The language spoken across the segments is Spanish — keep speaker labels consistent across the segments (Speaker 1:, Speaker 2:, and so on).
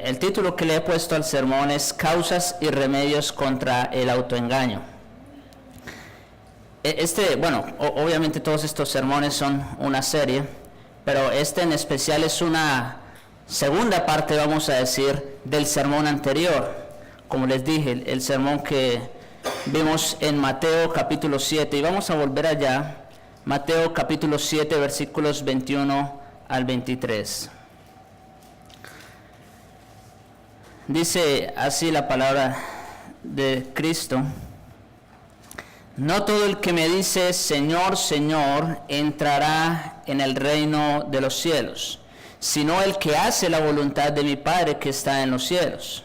Speaker 1: El título que le he puesto al sermón es Causas y remedios contra el autoengaño. Obviamente todos estos sermones son una serie, pero este en especial es una segunda parte, vamos a decir, del sermón anterior. Como les dije, el sermón que vimos en Mateo capítulo 7, y vamos a volver allá, Mateo capítulo 7, versículos 21 al 23. Dice así la palabra de Cristo: no todo el que me dice Señor, Señor, entrará en el reino de los cielos, sino el que hace la voluntad de mi Padre que está en los cielos.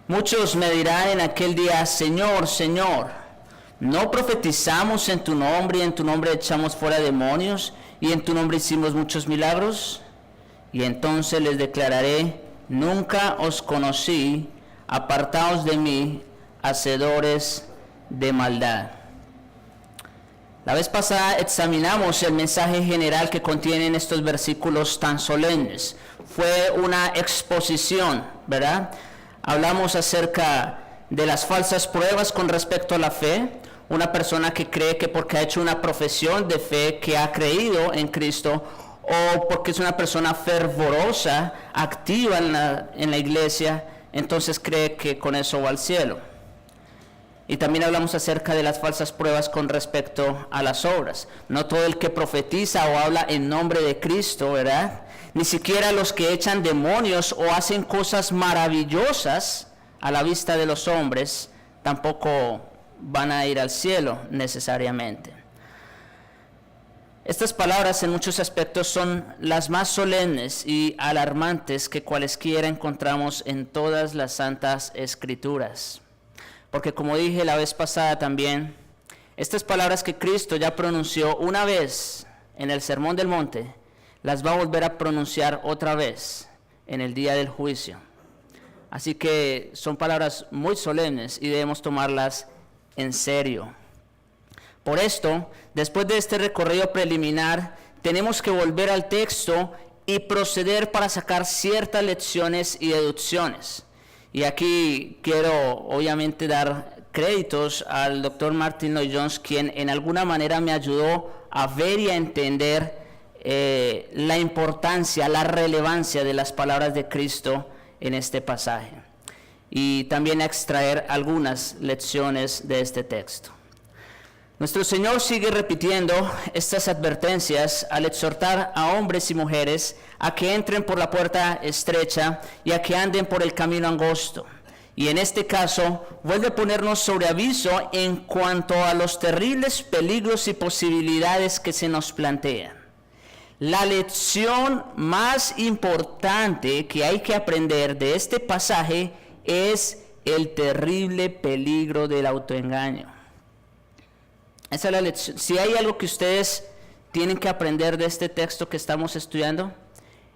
Speaker 1: Muchos me dirán en aquel día, Señor, Señor, ¿no profetizamos en tu nombre y en tu nombre echamos fuera demonios y en tu nombre hicimos muchos milagros? Y entonces les declararé, nunca os conocí, apartaos de mí, hacedores de maldad. La vez pasada examinamos el mensaje general que contienen estos versículos tan solemnes. Fue una exposición, ¿verdad? Hablamos acerca de las falsas pruebas con respecto a la fe. Una persona que cree que porque ha hecho una profesión de fe, que ha creído en Cristo, o porque es una persona fervorosa, activa en la iglesia, entonces cree que con eso va al cielo. Y también hablamos acerca de las falsas pruebas con respecto a las obras. No todo el que profetiza o habla en nombre de Cristo, ¿verdad? Ni siquiera los que echan demonios o hacen cosas maravillosas a la vista de los hombres, tampoco van a ir al cielo necesariamente. Estas palabras en muchos aspectos son las más solemnes y alarmantes que cualesquiera encontramos en todas las santas escrituras. Porque como dije la vez pasada también, estas palabras que Cristo ya pronunció una vez en el Sermón del Monte, las va a volver a pronunciar otra vez en el día del juicio. Así que son palabras muy solemnes y debemos tomarlas en serio. Por esto, después de este recorrido preliminar, tenemos que volver al texto y proceder para sacar ciertas lecciones y deducciones. Y aquí quiero obviamente dar créditos al Dr. Martyn Lloyd-Jones, quien en alguna manera me ayudó a ver y a entender la importancia, la relevancia de las palabras de Cristo en este pasaje. Y también a extraer algunas lecciones de este texto. Nuestro Señor sigue repitiendo estas advertencias al exhortar a hombres y mujeres a que entren por la puerta estrecha y a que anden por el camino angosto. Y en este caso, vuelve a ponernos sobre aviso en cuanto a los terribles peligros y posibilidades que se nos plantean. La lección más importante que hay que aprender de este pasaje es el terrible peligro del autoengaño. Esa es la lección. Si hay algo que ustedes tienen que aprender de este texto que estamos estudiando,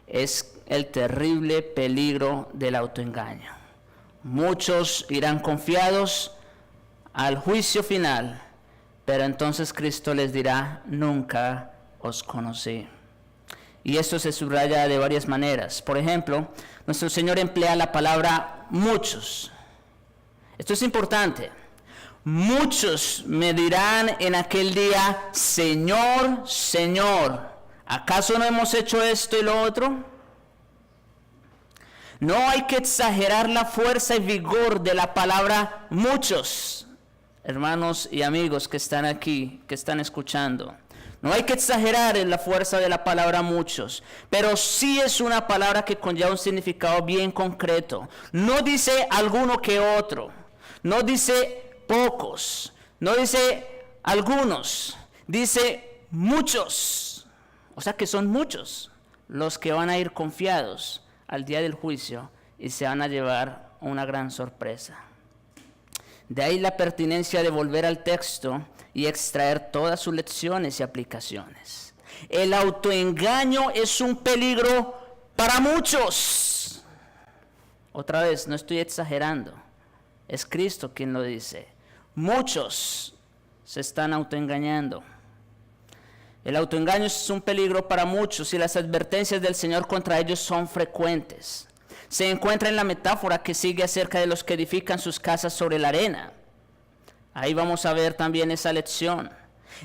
Speaker 1: es el terrible peligro del autoengaño. Muchos irán confiados al juicio final, pero entonces Cristo les dirá, nunca os conocí. Y esto se subraya de varias maneras. Por ejemplo, nuestro Señor emplea la palabra muchos. Esto es importante. Muchos me dirán en aquel día, Señor, Señor, ¿acaso no hemos hecho esto y lo otro? No hay que exagerar la fuerza y vigor de la palabra muchos, hermanos y amigos que están aquí, que están escuchando. No hay que exagerar en la fuerza de la palabra muchos, pero sí es una palabra que conlleva un significado bien concreto. No dice alguno que otro, no dice pocos, no dice algunos, dice muchos. O sea que son muchos los que van a ir confiados al día del juicio y se van a llevar una gran sorpresa. De ahí la pertinencia de volver al texto y extraer todas sus lecciones y aplicaciones. El autoengaño es un peligro para muchos. Otra vez, no estoy exagerando. Es Cristo quien lo dice. Muchos se están autoengañando. El autoengaño es un peligro para muchos y las advertencias del Señor contra ellos son frecuentes. Se encuentra en la metáfora que sigue acerca de los que edifican sus casas sobre la arena. Ahí vamos a ver también esa lección.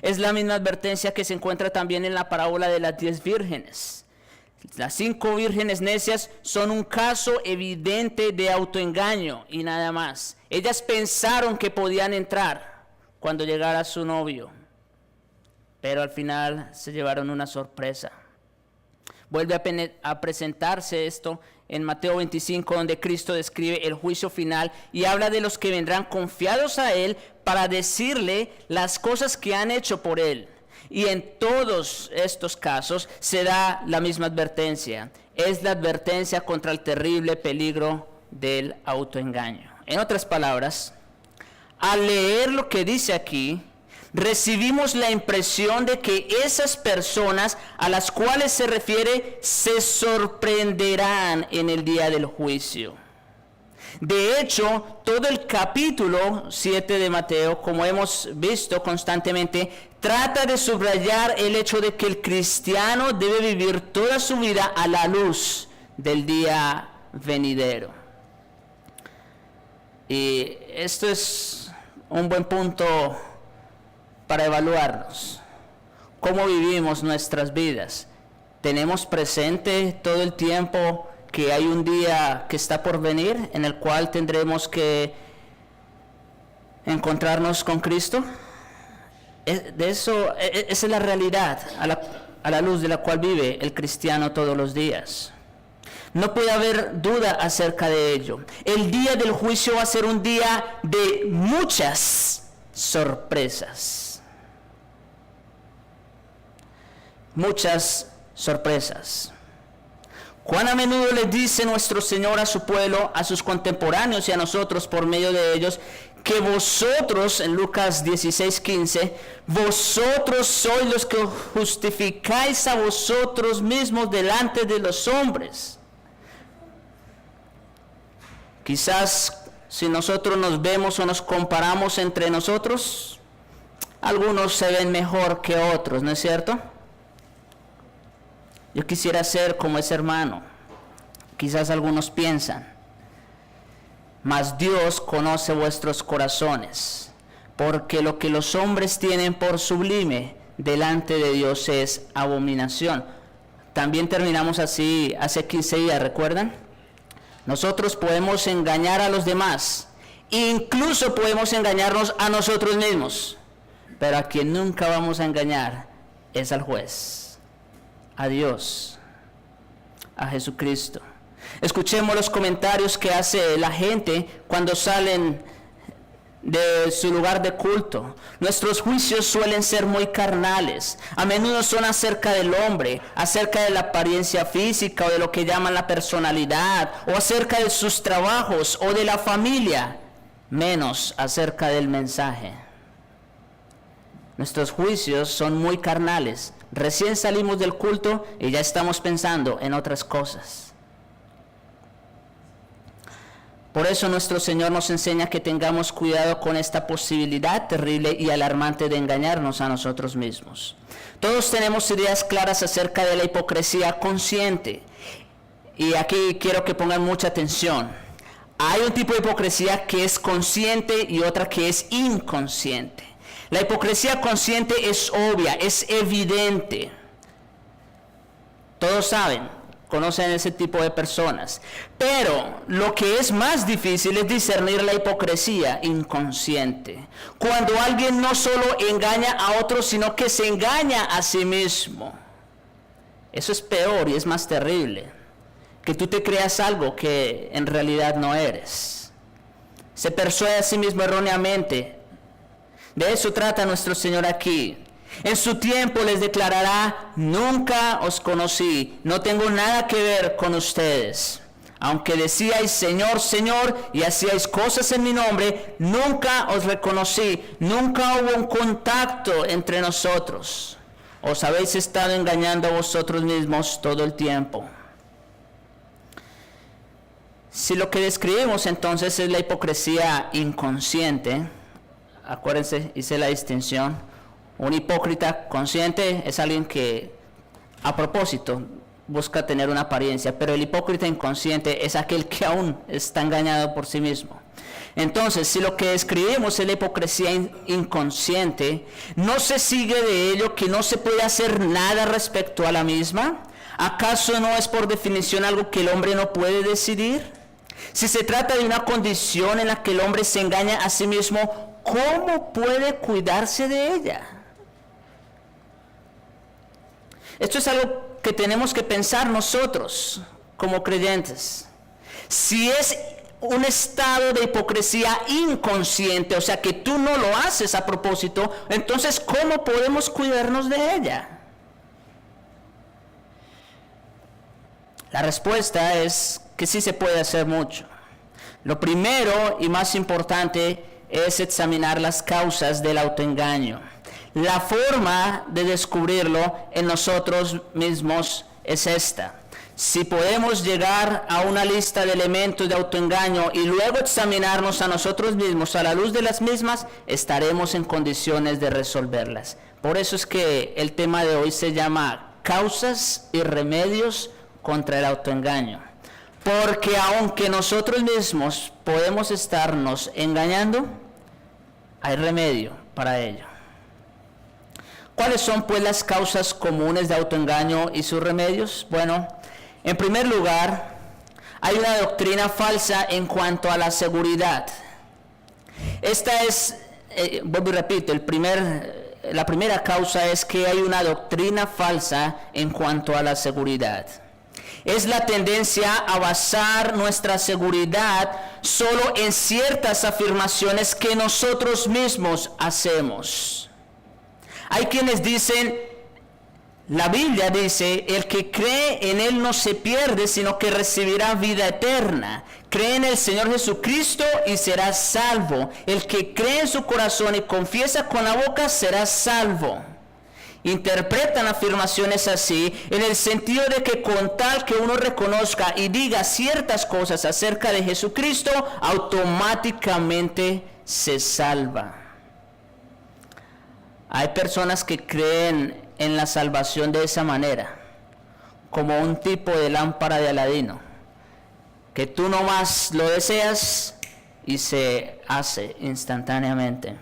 Speaker 1: Es la misma advertencia que se encuentra también en la parábola de las 10 vírgenes. Las 5 vírgenes necias son un caso evidente de autoengaño y nada más. Ellas pensaron que podían entrar cuando llegara su novio, pero al final se llevaron una sorpresa. Vuelve a presentarse esto en Mateo 25, donde Cristo describe el juicio final y habla de los que vendrán confiados a Él para decirle las cosas que han hecho por Él. Y en todos estos casos se da la misma advertencia. Es la advertencia contra el terrible peligro del autoengaño. En otras palabras, al leer lo que dice aquí, recibimos la impresión de que esas personas a las cuales se refiere se sorprenderán en el día del juicio. De hecho, todo el capítulo 7 de Mateo, como hemos visto constantemente, trata de subrayar el hecho de que el cristiano debe vivir toda su vida a la luz del día venidero. Y esto es un buen punto para evaluarnos. ¿Cómo vivimos nuestras vidas? ¿Tenemos presente todo el tiempo que hay un día que está por venir en el cual tendremos que encontrarnos con Cristo? Esa es la realidad a la luz de la cual vive el cristiano todos los días. No puede haber duda acerca de ello. El día del juicio va a ser un día de muchas sorpresas. Muchas sorpresas. Cuán a menudo le dice nuestro Señor a su pueblo, a sus contemporáneos y a nosotros por medio de ellos, que vosotros, en Lucas 16:15, vosotros sois los que justificáis a vosotros mismos delante de los hombres. Quizás si nosotros nos vemos o nos comparamos entre nosotros, algunos se ven mejor que otros, ¿no es cierto? Yo quisiera ser como ese hermano. Quizás algunos piensan. Mas Dios conoce vuestros corazones, porque lo que los hombres tienen por sublime delante de Dios es abominación. También terminamos así hace 15 días, ¿recuerdan? Nosotros podemos engañar a los demás, incluso podemos engañarnos a nosotros mismos, pero a quien nunca vamos a engañar es al juez, a Dios, a Jesucristo. Escuchemos los comentarios que hace la gente cuando salen de su lugar de culto. Nuestros juicios suelen ser muy carnales. A menudo son acerca del hombre, acerca de la apariencia física o de lo que llaman la personalidad, o acerca de sus trabajos o de la familia, menos acerca del mensaje. Nuestros juicios son muy carnales. Recién salimos del culto y ya estamos pensando en otras cosas. Por eso nuestro Señor nos enseña que tengamos cuidado con esta posibilidad terrible y alarmante de engañarnos a nosotros mismos. Todos tenemos ideas claras acerca de la hipocresía consciente. Y aquí quiero que pongan mucha atención. Hay un tipo de hipocresía que es consciente y otra que es inconsciente. La hipocresía consciente es obvia, es evidente. Todos saben. Conocen ese tipo de personas. Pero lo que es más difícil es discernir la hipocresía inconsciente. Cuando alguien no solo engaña a otros, sino que se engaña a sí mismo. Eso es peor y es más terrible. Que tú te creas algo que en realidad no eres. Se persuade a sí mismo erróneamente. De eso trata nuestro Señor aquí. En su tiempo les declarará: nunca os conocí, no tengo nada que ver con ustedes. Aunque decíais Señor, Señor, y hacíais cosas en mi nombre, nunca os reconocí, nunca hubo un contacto entre nosotros. Os habéis estado engañando a vosotros mismos todo el tiempo. Si lo que describimos entonces es la hipocresía inconsciente, acuérdense, hice la distinción. Un hipócrita consciente es alguien que a propósito busca tener una apariencia, pero el hipócrita inconsciente es aquel que aún está engañado por sí mismo. Entonces, si lo que escribimos es la hipocresía inconsciente, ¿no se sigue de ello que no se puede hacer nada respecto a la misma? ¿Acaso no es por definición algo que el hombre no puede decidir? Si se trata de una condición en la que el hombre se engaña a sí mismo, ¿cómo puede cuidarse de ella? Esto es algo que tenemos que pensar nosotros como creyentes. Si es un estado de hipocresía inconsciente, o sea que tú no lo haces a propósito, entonces ¿cómo podemos cuidarnos de ella? La respuesta es que sí se puede hacer mucho. Lo primero y más importante es examinar las causas del autoengaño. La forma de descubrirlo en nosotros mismos es esta. Si podemos llegar a una lista de elementos de autoengaño y luego examinarnos a nosotros mismos a la luz de las mismas, estaremos en condiciones de resolverlas. Por eso es que el tema de hoy se llama causas y remedios contra el autoengaño. Porque aunque nosotros mismos podemos estarnos engañando, hay remedio para ello. ¿Cuáles son pues las causas comunes de autoengaño y sus remedios? Bueno, en primer lugar, hay una doctrina falsa en cuanto a la seguridad. Esta es, vuelvo y repito, la primera causa es que hay una doctrina falsa en cuanto a la seguridad. Es la tendencia a basar nuestra seguridad solo en ciertas afirmaciones que nosotros mismos hacemos. Hay quienes dicen, la Biblia dice, el que cree en Él no se pierde, sino que recibirá vida eterna. Cree en el Señor Jesucristo y será salvo. El que cree en su corazón y confiesa con la boca será salvo. Interpretan afirmaciones así en el sentido de que con tal que uno reconozca y diga ciertas cosas acerca de Jesucristo, automáticamente se salva. Hay personas que creen en la salvación de esa manera, como un tipo de lámpara de Aladino, que tú nomás lo deseas y se hace instantáneamente.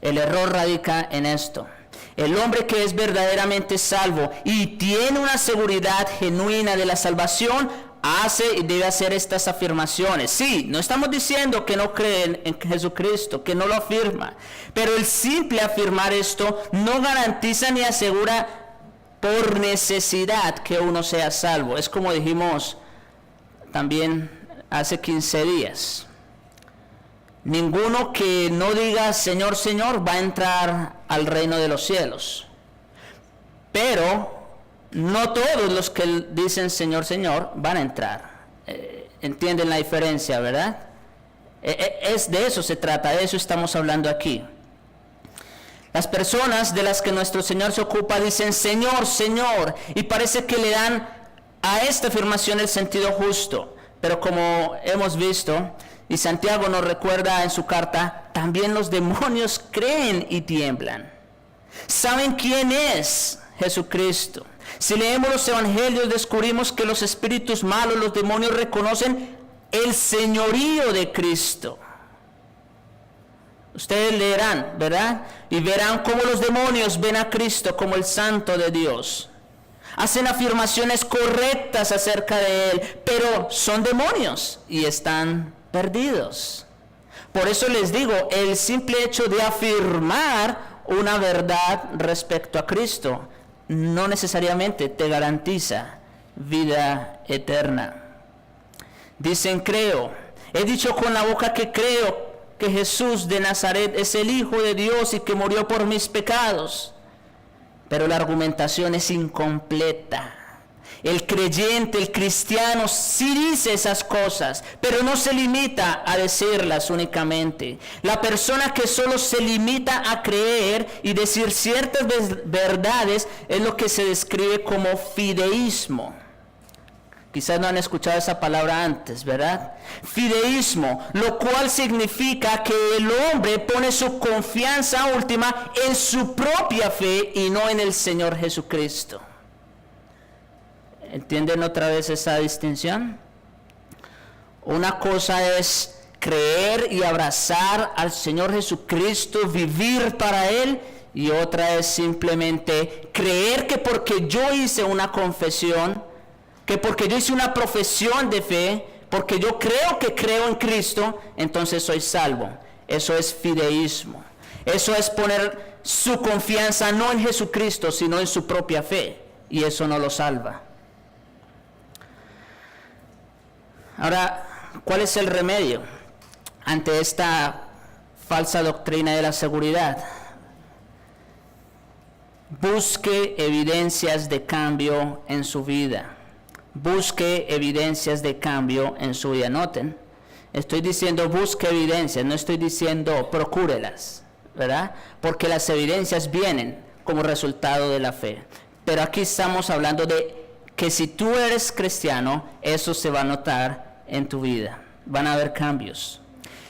Speaker 1: El error radica en esto. El hombre que es verdaderamente salvo y tiene una seguridad genuina de la salvación, hace y debe hacer estas afirmaciones. Sí, no estamos diciendo que no creen en Jesucristo, que no lo afirma, pero el simple afirmar esto no garantiza ni asegura por necesidad que uno sea salvo. Es como dijimos también hace 15 días. Ninguno que no diga Señor, Señor va a entrar al reino de los cielos. Pero no todos los que dicen Señor, Señor van a entrar. ¿Entienden la diferencia, verdad? De eso se trata, de eso estamos hablando aquí. Las personas de las que nuestro Señor se ocupa dicen Señor, Señor, y parece que le dan a esta afirmación el sentido justo. Pero como hemos visto, y Santiago nos recuerda en su carta, también los demonios creen y tiemblan. ¿Saben quién es Jesucristo? Si leemos los evangelios descubrimos que los espíritus malos, los demonios reconocen el señorío de Cristo. Ustedes leerán, ¿verdad? Y verán cómo los demonios ven a Cristo como el Santo de Dios. Hacen afirmaciones correctas acerca de Él, pero son demonios y están perdidos. Por eso les digo, el simple hecho de afirmar una verdad respecto a Cristo no necesariamente te garantiza vida eterna. Dicen creo, he dicho con la boca que creo que Jesús de Nazaret es el Hijo de Dios y que murió por mis pecados, pero la argumentación es incompleta. El creyente, el cristiano, sí dice esas cosas, pero no se limita a decirlas únicamente. La persona que solo se limita a creer y decir ciertas verdades es lo que se describe como fideísmo. Quizás no han escuchado esa palabra antes, ¿verdad? Fideísmo, lo cual significa que el hombre pone su confianza última en su propia fe y no en el Señor Jesucristo. ¿Entienden otra vez esa distinción? Una cosa es creer y abrazar al Señor Jesucristo, vivir para Él, y otra es simplemente creer que porque yo hice una confesión, que porque yo hice una profesión de fe, porque yo creo que creo en Cristo, entonces soy salvo. Eso es fideísmo. Eso es poner su confianza no en Jesucristo, sino en su propia fe, y eso no lo salva. Ahora, ¿cuál es el remedio ante esta falsa doctrina de la seguridad? Busque evidencias de cambio en su vida. Busque evidencias de cambio en su vida. Noten, estoy diciendo busque evidencias, no estoy diciendo procúrelas, ¿verdad? Porque las evidencias vienen como resultado de la fe. Pero aquí estamos hablando de que si tú eres cristiano, eso se va a notar en tu vida. Van a haber cambios.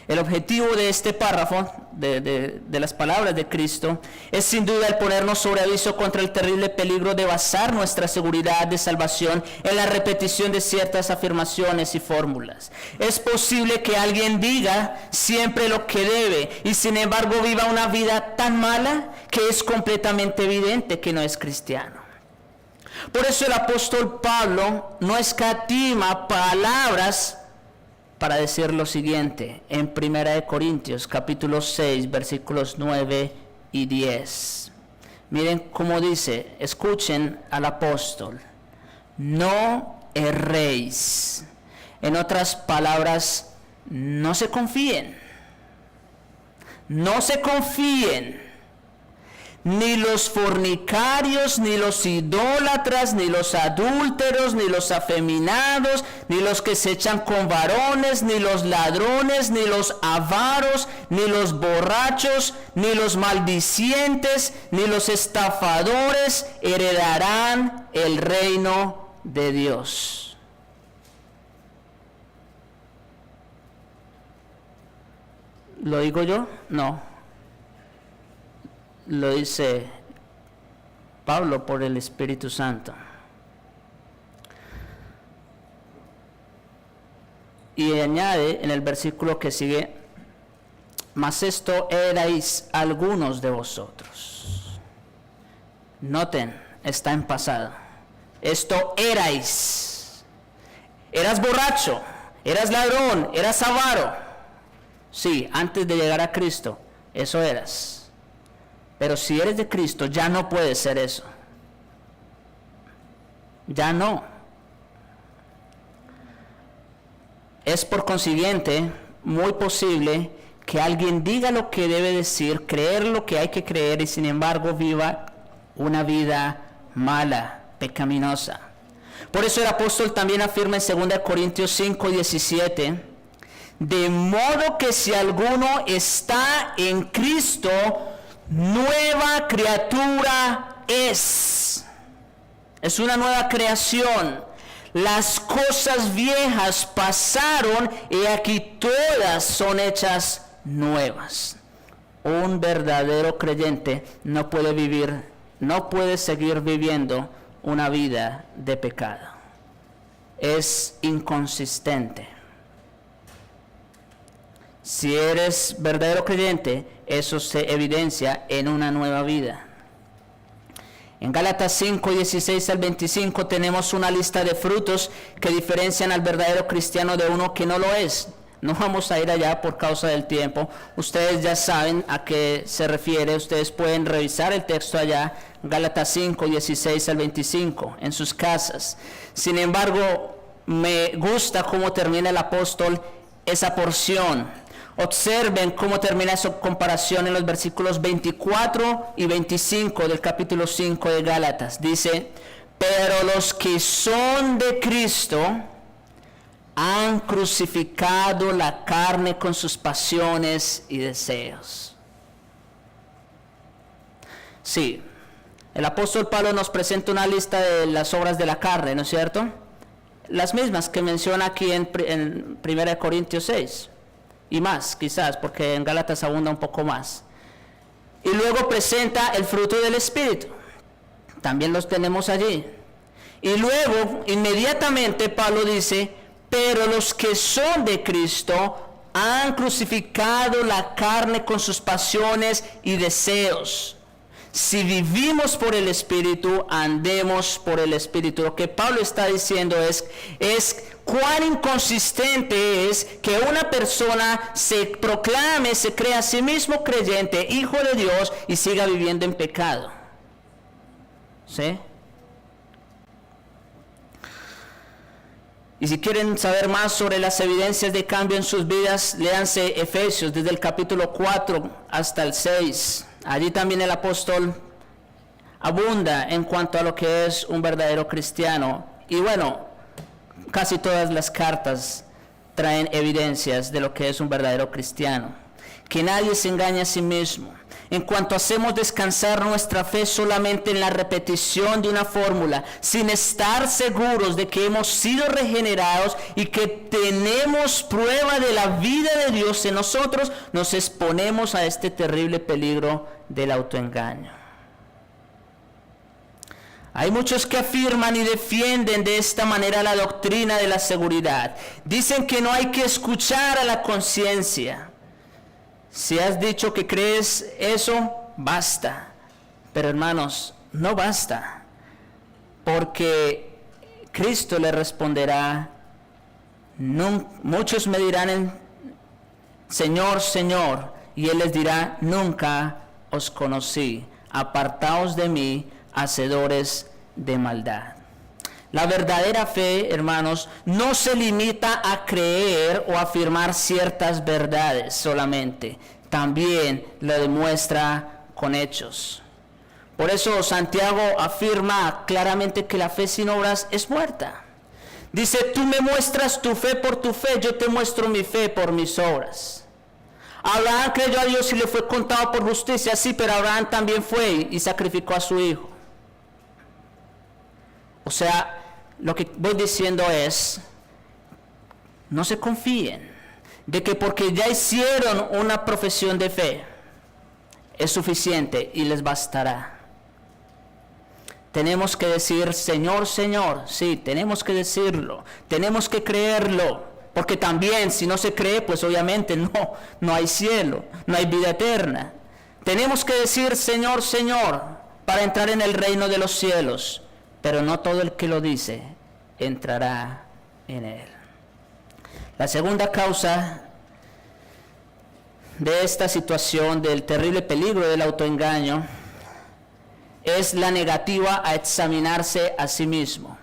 Speaker 1: El objetivo de este párrafo, de las palabras de Cristo, es sin duda el ponernos sobre aviso contra el terrible peligro de basar nuestra seguridad de salvación en la repetición de ciertas afirmaciones y fórmulas. Es posible que alguien diga siempre lo que debe y sin embargo viva una vida tan mala que es completamente evidente que no es cristiano. Por eso el apóstol Pablo no escatima palabras para decir lo siguiente en 1 Corintios capítulo 6 versículos 9 y 10. Miren cómo dice, escuchen al apóstol: no erréis. En otras palabras, no se confíen. No se confíen. Ni los fornicarios, ni los idólatras, ni los adúlteros, ni los afeminados, ni los que se echan con varones, ni los ladrones, ni los avaros, ni los borrachos, ni los maldicientes, ni los estafadores heredarán el reino de Dios. ¿Lo digo yo? No. Lo dice Pablo por el Espíritu Santo. Y añade en el versículo que sigue: mas esto erais algunos de vosotros. Noten, está en pasado. Esto erais. Eras borracho, eras ladrón, eras avaro. Sí, antes de llegar a Cristo, eso eras. Pero si eres de Cristo, ya no puedes ser eso. Ya no. Es por consiguiente muy posible que alguien diga lo que debe decir, creer lo que hay que creer y sin embargo viva una vida mala, pecaminosa. Por eso el apóstol también afirma en 2 Corintios 5:17, de modo que si alguno está en Cristo, nueva criatura es. Es una nueva creación. Las cosas viejas pasaron y aquí todas son hechas nuevas. Un verdadero creyente no puede seguir viviendo una vida de pecado. Es inconsistente. Si eres verdadero creyente, eso se evidencia en una nueva vida. En Gálatas 5:16 al 25 tenemos una lista de frutos que diferencian al verdadero cristiano de uno que no lo es. No vamos a ir allá por causa del tiempo. Ustedes ya saben a qué se refiere. Ustedes pueden revisar el texto allá, Gálatas 5:16 al 25, en sus casas. Sin embargo, me gusta cómo termina el apóstol esa porción. Observen cómo termina esa comparación en los versículos 24 y 25 del capítulo 5 de Gálatas. Dice: pero los que son de Cristo han crucificado la carne con sus pasiones y deseos. Sí, el apóstol Pablo nos presenta una lista de las obras de la carne, ¿no es cierto? Las mismas que menciona aquí en 1 Corintios 6. Y más, quizás, porque en Gálatas abunda un poco más. Y luego presenta el fruto del Espíritu. También los tenemos allí. Y luego, inmediatamente, Pablo dice, pero los que son de Cristo han crucificado la carne con sus pasiones y deseos. Si vivimos por el Espíritu, andemos por el Espíritu. Lo que Pablo está diciendo es cuán inconsistente es que una persona se proclame, se crea a sí mismo creyente, hijo de Dios, y siga viviendo en pecado. ¿Sí? Y si quieren saber más sobre las evidencias de cambio en sus vidas, léanse Efesios desde el capítulo 4 hasta el 6. Allí también el apóstol abunda en cuanto a lo que es un verdadero cristiano. Y bueno, casi todas las cartas traen evidencias de lo que es un verdadero cristiano. Que nadie se engañe a sí mismo. En cuanto hacemos descansar nuestra fe solamente en la repetición de una fórmula, sin estar seguros de que hemos sido regenerados y que tenemos prueba de la vida de Dios en nosotros, nos exponemos a este terrible peligro del autoengaño. Hay muchos que afirman y defienden de esta manera la doctrina de la seguridad. Dicen que no hay que escuchar a la conciencia. Si has dicho que crees eso, basta. Pero hermanos, no basta. Porque Cristo le responderá, muchos me dirán, Señor, Señor, y Él les dirá, nunca os conocí. Apartaos de mí, hacedores de maldad. La verdadera fe, hermanos, no se limita a creer o afirmar ciertas verdades solamente. También lo demuestra con hechos. Por eso Santiago afirma claramente que la fe sin obras es muerta. Dice, tú me muestras tu fe por tu fe, yo te muestro mi fe por mis obras. Abraham creyó a Dios y le fue contado por justicia, sí, pero Abraham también fue y sacrificó a su hijo. O sea, lo que voy diciendo es, no se confíen de que porque ya hicieron una profesión de fe, es suficiente y les bastará. Tenemos que decir, Señor, Señor, sí, tenemos que decirlo, tenemos que creerlo, porque también si no se cree, pues obviamente no hay cielo, no hay vida eterna. Tenemos que decir, Señor, Señor, para entrar en el reino de los cielos. Pero no todo el que lo dice entrará en él. La segunda causa de esta situación, del terrible peligro del autoengaño, es la negativa a examinarse a sí mismo.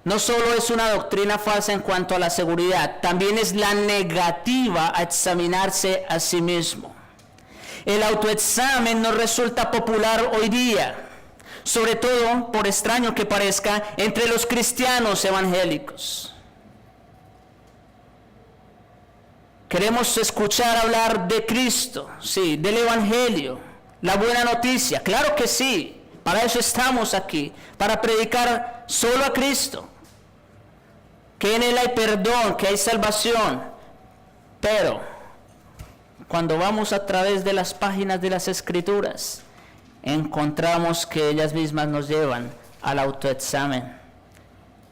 Speaker 1: No solo es una doctrina falsa en cuanto a la seguridad, también es la negativa a examinarse a sí mismo. El autoexamen no resulta popular hoy día, sobre todo, por extraño que parezca, entre los cristianos evangélicos. Queremos escuchar hablar de Cristo, sí, del Evangelio, la buena noticia, claro que sí, para eso estamos aquí, para predicar solo a Cristo, que en Él hay perdón, que hay salvación, pero cuando vamos a través de las páginas de las Escrituras, encontramos que ellas mismas nos llevan al autoexamen.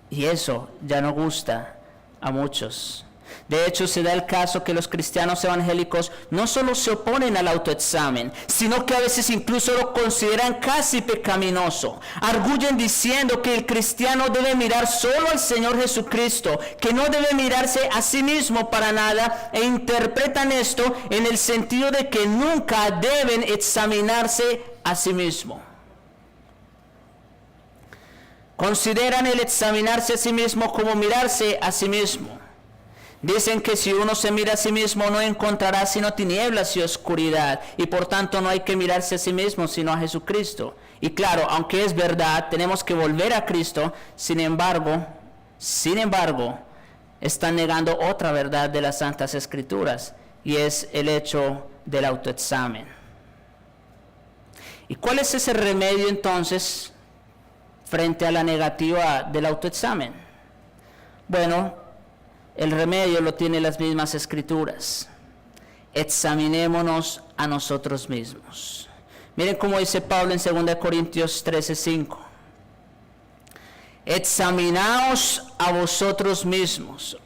Speaker 1: Y eso ya no gusta a muchos. De hecho, se da el caso que los cristianos evangélicos no solo se oponen al autoexamen, sino que a veces incluso lo consideran casi pecaminoso. Arguyen diciendo que el cristiano debe mirar solo al Señor Jesucristo, que no debe mirarse a sí mismo para nada, e interpretan esto en el sentido de que nunca deben examinarse a sí mismo. Consideran el examinarse a sí mismo como mirarse a sí mismo. Dicen que si uno se mira a sí mismo no encontrará sino tinieblas y oscuridad, y por tanto no hay que mirarse a sí mismo sino a Jesucristo. Y claro, aunque es verdad, tenemos que volver a Cristo, sin embargo, están negando otra verdad de las Santas Escrituras, y es el hecho del autoexamen. ¿Y cuál es ese remedio entonces frente a la negativa del autoexamen? Bueno, el remedio lo tienen las mismas Escrituras. Examinémonos a nosotros mismos. Miren cómo dice Pablo en 2 Corintios 13:5. examinaos a vosotros mismos.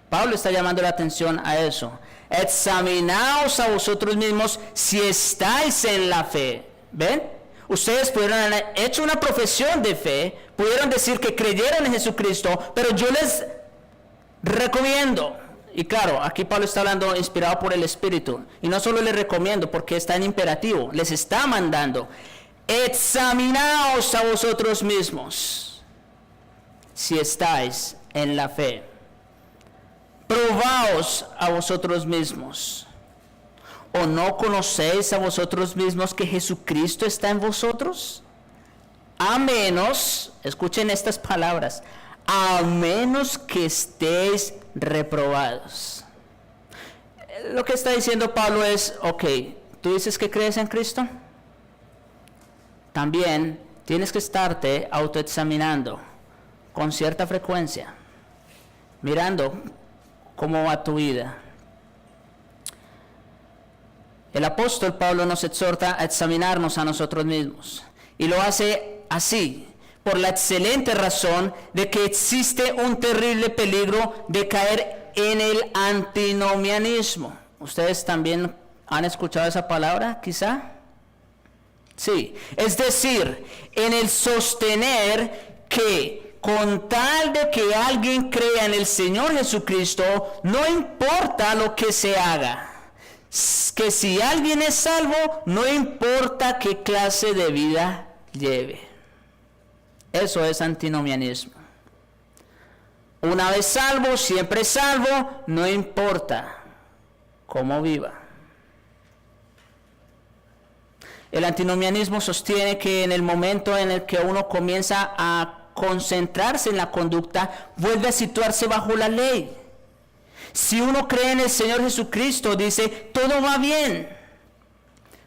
Speaker 1: Pablo está llamando la atención a eso. Examinaos a vosotros mismos si estáis en la fe. ¿Ven? Ustedes pudieron haber hecho una profesión de fe, pudieron decir que creyeron en Jesucristo, pero yo les recomiendo, y claro, aquí Pablo está hablando inspirado por el Espíritu, y no solo les recomiendo porque está en imperativo, les está mandando, examinaos a vosotros mismos si estáis en la fe. Probaos a vosotros mismos. ¿O no conocéis a vosotros mismos que Jesucristo está en vosotros? A menos, escuchen estas palabras, a menos que estéis reprobados. Lo que está diciendo Pablo es, ok, ¿tú dices que crees en Cristo? También tienes que estarte autoexaminando con cierta frecuencia, mirando cómo va tu vida. El apóstol Pablo nos exhorta a examinarnos a nosotros mismos, y lo hace así, por la excelente razón de que existe un terrible peligro de caer en el antinomianismo. ¿Ustedes también han escuchado esa palabra, quizá? Sí, es decir, en el sostener que con tal de que alguien crea en el Señor Jesucristo, no importa lo que se haga. Que si alguien es salvo, no importa qué clase de vida lleve. Eso es antinomianismo. Una vez salvo, siempre salvo, no importa cómo viva. El antinomianismo sostiene que en el momento en el que uno comienza a concentrarse en la conducta, vuelve a situarse bajo la ley. Si uno cree en el Señor Jesucristo, dice, todo va bien.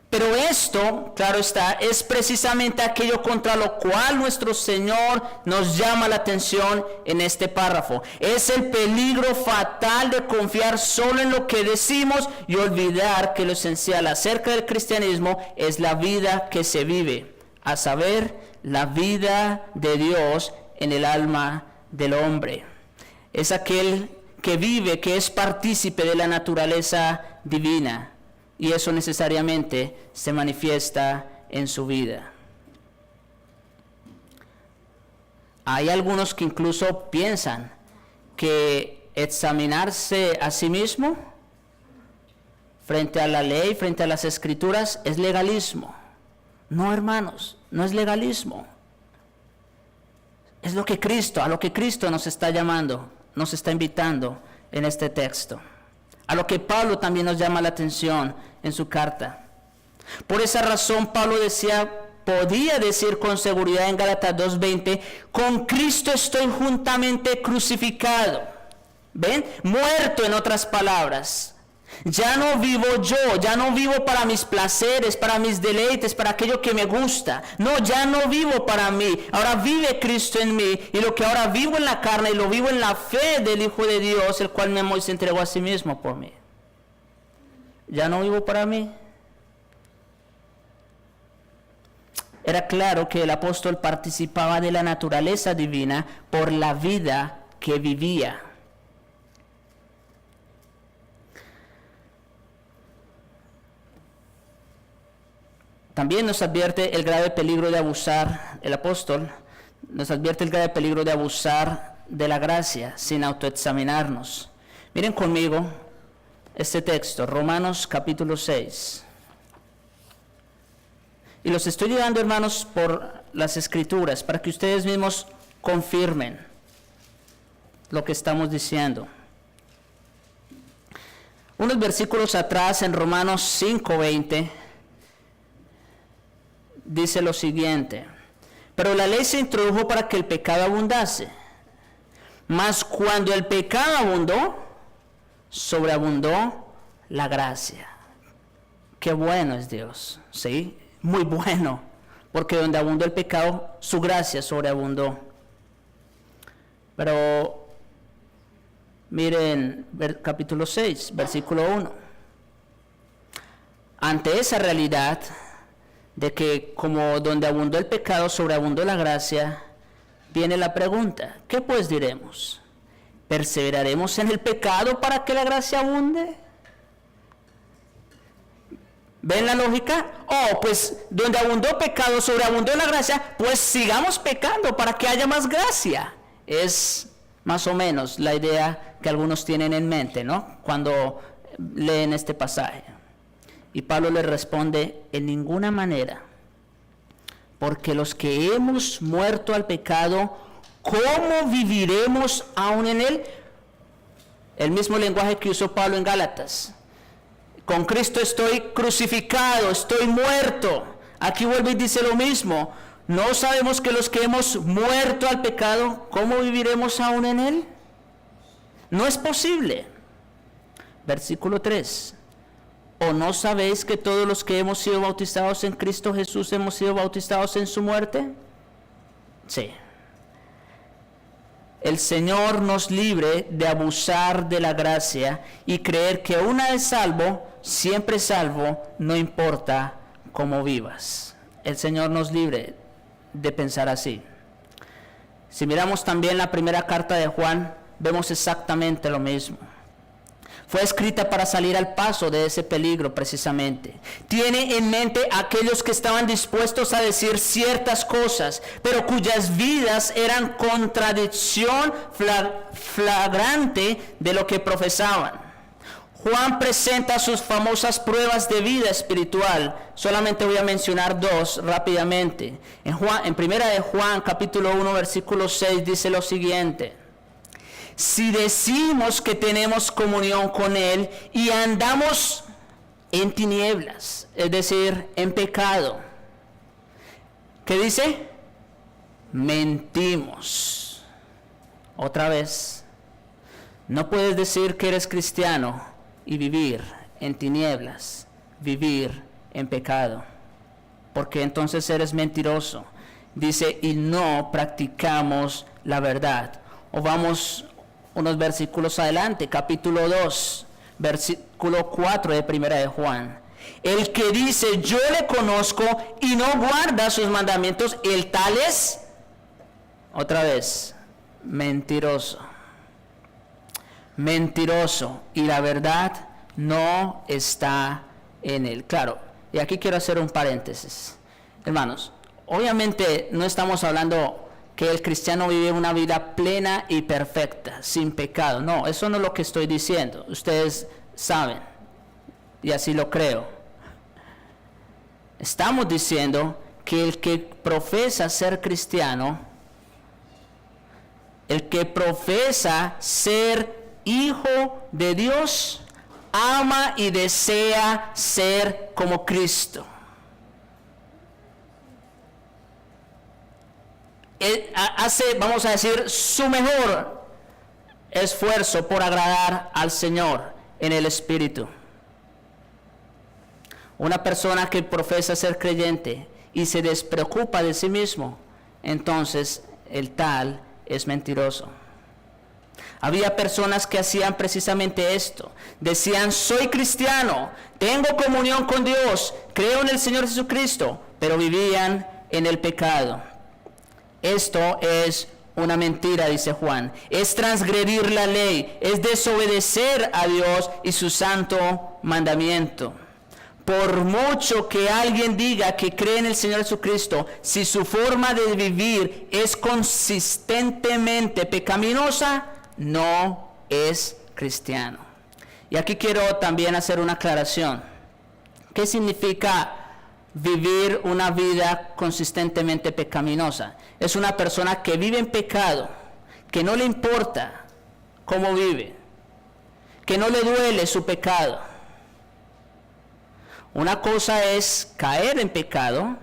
Speaker 1: Pero esto, claro está, es precisamente aquello contra lo cual nuestro Señor nos llama la atención en este párrafo. Es el peligro fatal de confiar solo en lo que decimos y olvidar que lo esencial acerca del cristianismo es la vida que se vive, a saber, la vida de Dios en el alma del hombre. Es aquel que vive, que es partícipe de la naturaleza divina, y eso necesariamente se manifiesta en su vida. Hay algunos que incluso piensan que examinarse a sí mismo frente a la ley, frente a las escrituras, es legalismo. No, hermanos, no es legalismo. Es lo que Cristo, a lo que Cristo nos está llamando, nos está invitando en este texto, a lo que Pablo también nos llama la atención en su carta. Por esa razón Pablo podía decir con seguridad en Gálatas 2:20, con Cristo estoy juntamente crucificado. ¿Ven? Muerto, en otras palabras. Ya no vivo yo, ya no vivo para mis placeres, para mis deleites, para aquello que me gusta. No, ya no vivo para mí. Ahora vive Cristo en mí, y lo que ahora vivo en la carne, lo vivo en la fe del Hijo de Dios, el cual me amó y se entregó a sí mismo por mí. Ya no vivo para mí. Era claro que el apóstol participaba de la naturaleza divina por la vida que vivía. También nos advierte el grave peligro de abusar, el apóstol nos advierte el grave peligro de abusar de la gracia sin autoexaminarnos. Miren conmigo este texto, Romanos capítulo 6. Y los estoy llevando, hermanos, por las Escrituras, para que ustedes mismos confirmen lo que estamos diciendo. Unos versículos atrás, en Romanos 5:20, dice lo siguiente: pero la ley se introdujo para que el pecado abundase, mas cuando el pecado abundó, sobreabundó la gracia. Qué bueno es Dios, ¿sí? Muy bueno, porque donde abundó el pecado, su gracia sobreabundó. Pero miren capítulo 6, versículo 1. Ante esa realidad, de que como donde abundó el pecado, sobreabundó la gracia, viene la pregunta, ¿qué pues diremos? ¿Perseveraremos en el pecado para que la gracia abunde? ¿Ven la lógica? Oh, pues donde abundó pecado, sobreabundó la gracia, pues sigamos pecando para que haya más gracia. Es más o menos la idea que algunos tienen en mente, ¿no? Cuando leen este pasaje. Y Pablo les responde, en ninguna manera, porque los que hemos muerto al pecado, ¿cómo viviremos aún en él? El mismo lenguaje que usó Pablo en Gálatas. Con Cristo estoy crucificado, estoy muerto. Aquí vuelve y dice lo mismo. ¿No sabemos que los que hemos muerto al pecado, cómo viviremos aún en él? No es posible. Versículo 3. ¿O no sabéis que todos los que hemos sido bautizados en Cristo Jesús hemos sido bautizados en su muerte? Sí. El Señor nos libre de abusar de la gracia y creer que una vez salvo, siempre salvo, no importa cómo vivas. El Señor nos libre de pensar así. Si miramos también la primera carta de Juan, vemos exactamente lo mismo. Fue escrita para salir al paso de ese peligro precisamente. Tiene en mente a aquellos que estaban dispuestos a decir ciertas cosas, pero cuyas vidas eran contradicción flagrante de lo que profesaban. Juan presenta sus famosas pruebas de vida espiritual. Solamente voy a mencionar dos rápidamente. En primera de Juan, capítulo 1, versículo 6, dice lo siguiente. Si decimos que tenemos comunión con Él y andamos en tinieblas, es decir, en pecado, ¿qué dice? Mentimos. Otra vez, no puedes decir que eres cristiano y vivir en tinieblas, vivir en pecado, porque entonces eres mentiroso. Dice, y no practicamos la verdad. O vamos unos versículos adelante, capítulo 2, versículo 4 de primera de Juan. El que dice, yo le conozco y no guarda sus mandamientos, el tal es, otra vez, mentiroso. Mentiroso, y la verdad no está en él. Claro, y aquí quiero hacer un paréntesis. Hermanos, obviamente no estamos hablando que el cristiano vive una vida plena y perfecta, sin pecado. No, eso no es lo que estoy diciendo. Ustedes saben, y así lo creo. Estamos diciendo que el que profesa ser cristiano, el que profesa ser hijo de Dios, ama y desea ser como Cristo. Hace, vamos a decir, su mejor esfuerzo por agradar al Señor en el Espíritu. Una persona que profesa ser creyente y se despreocupa de sí mismo, entonces el tal es mentiroso. Había personas que hacían precisamente esto. Decían, soy cristiano, tengo comunión con Dios, creo en el Señor Jesucristo, pero vivían en el pecado. Esto es una mentira, dice Juan. Es transgredir la ley, es desobedecer a Dios y su santo mandamiento. Por mucho que alguien diga que cree en el Señor Jesucristo, si su forma de vivir es consistentemente pecaminosa, no es cristiano. Y aquí quiero también hacer una aclaración. ¿Qué significa vivir una vida consistentemente pecaminosa? Es una persona que vive en pecado, que no le importa cómo vive, que no le duele su pecado. Una cosa es caer en pecado,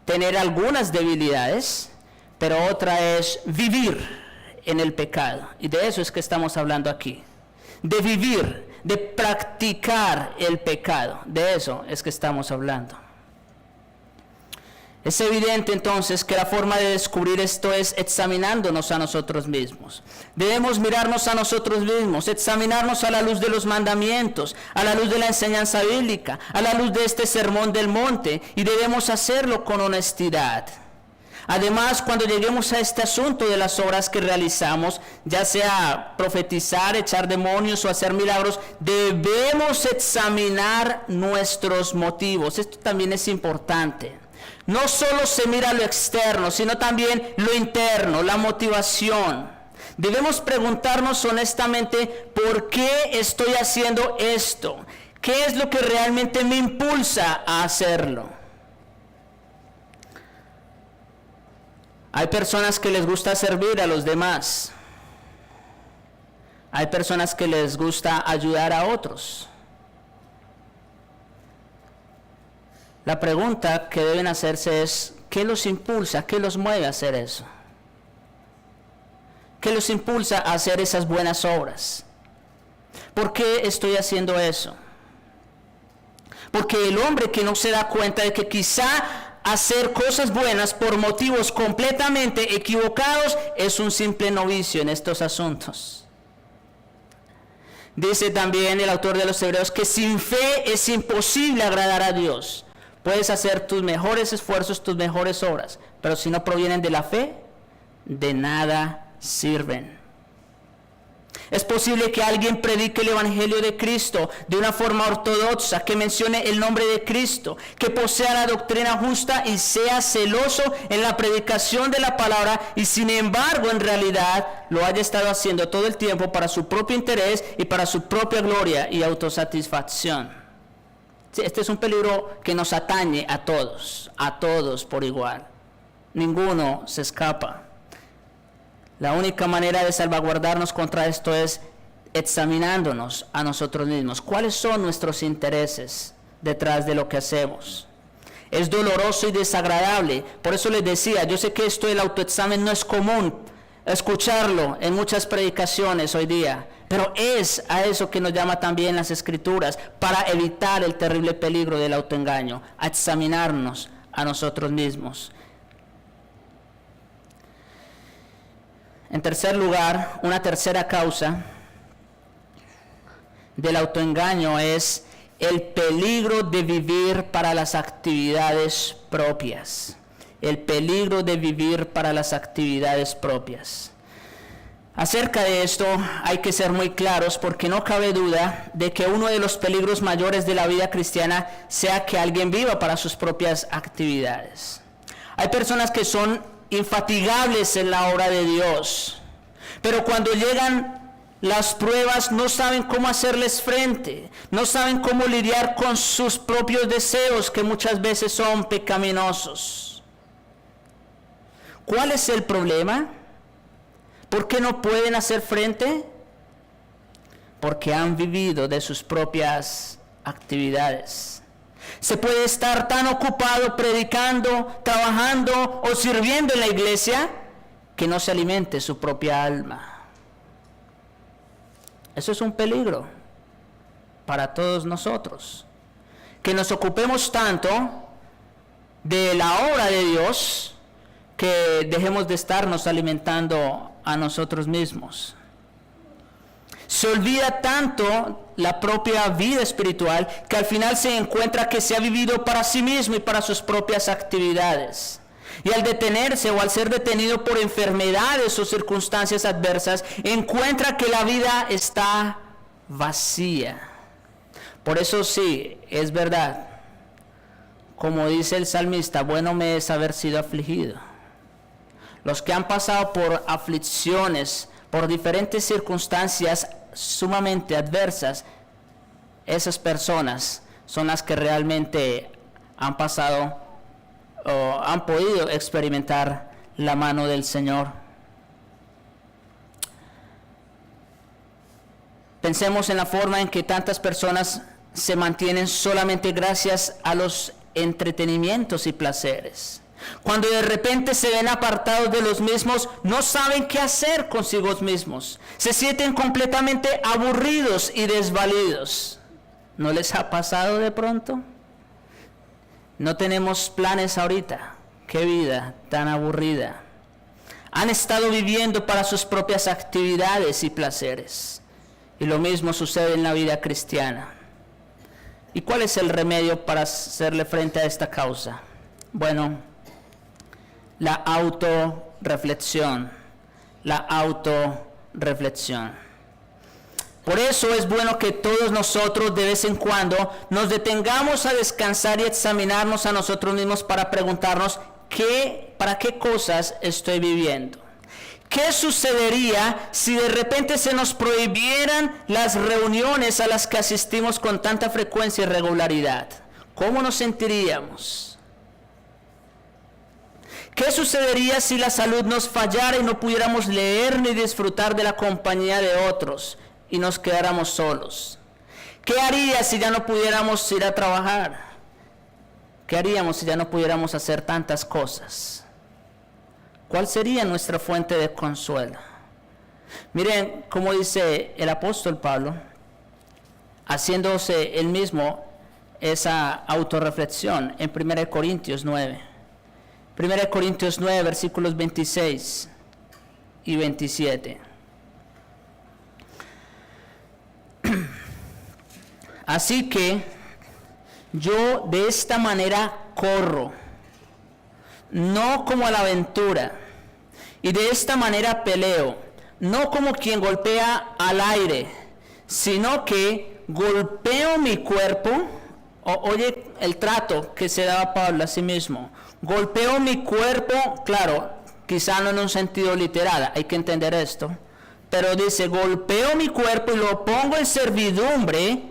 Speaker 1: tener algunas debilidades, pero otra es vivir en el pecado. Y de eso es que estamos hablando aquí. De vivir, de practicar el pecado. De eso es que estamos hablando. Es evidente entonces que la forma de descubrir esto es examinándonos a nosotros mismos. Debemos mirarnos a nosotros mismos, examinarnos a la luz de los mandamientos, a la luz de la enseñanza bíblica, a la luz de este sermón del monte, y debemos hacerlo con honestidad. Además, cuando lleguemos a este asunto de las obras que realizamos, ya sea profetizar, echar demonios o hacer milagros, debemos examinar nuestros motivos. Esto también es importante. No solo se mira lo externo, sino también lo interno, la motivación. Debemos preguntarnos honestamente, ¿por qué estoy haciendo esto? ¿Qué es lo que realmente me impulsa a hacerlo? Hay personas que les gusta servir a los demás. Hay personas que les gusta ayudar a otros. La pregunta que deben hacerse es, ¿qué los impulsa? ¿Qué los mueve a hacer eso? ¿Qué los impulsa a hacer esas buenas obras? ¿Por qué estoy haciendo eso? Porque el hombre que no se da cuenta de que quizá hacer cosas buenas por motivos completamente equivocados es un simple novicio en estos asuntos. Dice también el autor de los Hebreos que sin fe es imposible agradar a Dios. Puedes hacer tus mejores esfuerzos, tus mejores obras, pero si no provienen de la fe, de nada sirven. Es posible que alguien predique el Evangelio de Cristo de una forma ortodoxa, que mencione el nombre de Cristo, que posea la doctrina justa y sea celoso en la predicación de la palabra, y sin embargo en realidad lo haya estado haciendo todo el tiempo para su propio interés y para su propia gloria y autosatisfacción. Sí, este es un peligro que nos atañe a todos por igual. Ninguno se escapa. La única manera de salvaguardarnos contra esto es examinándonos a nosotros mismos. ¿Cuáles son nuestros intereses detrás de lo que hacemos? Es doloroso y desagradable. Por eso les decía, yo sé que esto del autoexamen no es común escucharlo en muchas predicaciones hoy día, pero es a eso que nos llama también las Escrituras, para evitar el terrible peligro del autoengaño, a examinarnos a nosotros mismos. En tercer lugar, una tercera causa del autoengaño es el peligro de vivir para las actividades propias. El peligro de vivir para las actividades propias. Acerca de esto hay que ser muy claros, porque no cabe duda de que uno de los peligros mayores de la vida cristiana sea que alguien viva para sus propias actividades. Hay personas que son infatigables en la obra de Dios, pero cuando llegan las pruebas no saben cómo hacerles frente, no saben cómo lidiar con sus propios deseos, que muchas veces son pecaminosos. ¿Cuál es el problema? ¿Por qué no pueden hacer frente? Porque han vivido de sus propias actividades. Se puede estar tan ocupado predicando, trabajando o sirviendo en la iglesia que no se alimente su propia alma. Eso es un peligro para todos nosotros. Que nos ocupemos tanto de la obra de Dios que dejemos de estarnos alimentando a nosotros mismos. Se olvida tanto la propia vida espiritual que al final se encuentra que se ha vivido para sí mismo y para sus propias actividades. Y al detenerse o al ser detenido por enfermedades o circunstancias adversas, encuentra que la vida está vacía. Por eso sí, es verdad, como dice el salmista, bueno me es haber sido afligido. Los que han pasado por aflicciones, por diferentes circunstancias sumamente adversas, esas personas son las que realmente han pasado o han podido experimentar la mano del Señor. Pensemos en la forma en que tantas personas se mantienen solamente gracias a los entretenimientos y placeres. Cuando de repente se ven apartados de los mismos, no saben qué hacer consigo mismos. Se sienten completamente aburridos y desvalidos. ¿No les ha pasado de pronto? No tenemos planes ahorita. qué vida tan aburrida. Han estado viviendo para sus propias actividades y placeres. Y lo mismo sucede en la vida cristiana. ¿Y cuál es el remedio para hacerle frente a esta causa? Bueno, la autorreflexión. La autorreflexión. Por eso es bueno que todos nosotros de vez en cuando nos detengamos a descansar y examinarnos a nosotros mismos para preguntarnos ¿para qué cosas estoy viviendo? ¿Qué sucedería si de repente se nos prohibieran las reuniones a las que asistimos con tanta frecuencia y regularidad? ¿Cómo nos sentiríamos? ¿Qué sucedería si la salud nos fallara y no pudiéramos leer ni disfrutar de la compañía de otros y nos quedáramos solos? ¿Qué haría si ya no pudiéramos ir a trabajar? ¿Qué haríamos si ya no pudiéramos hacer tantas cosas? ¿Cuál sería nuestra fuente de consuelo? Miren cómo dice el apóstol Pablo, haciéndose él mismo esa autorreflexión en 1 Corintios 9. 1 Corintios 9, versículos 26 y 27. Así que yo de esta manera corro, no como a la aventura, y de esta manera peleo, no como quien golpea al aire, sino que golpeo mi cuerpo. Oye el trato que se daba Pablo a sí mismo. Golpeo mi cuerpo, claro, quizá no en un sentido literal, hay que entender esto, pero dice, golpeo mi cuerpo y lo pongo en servidumbre,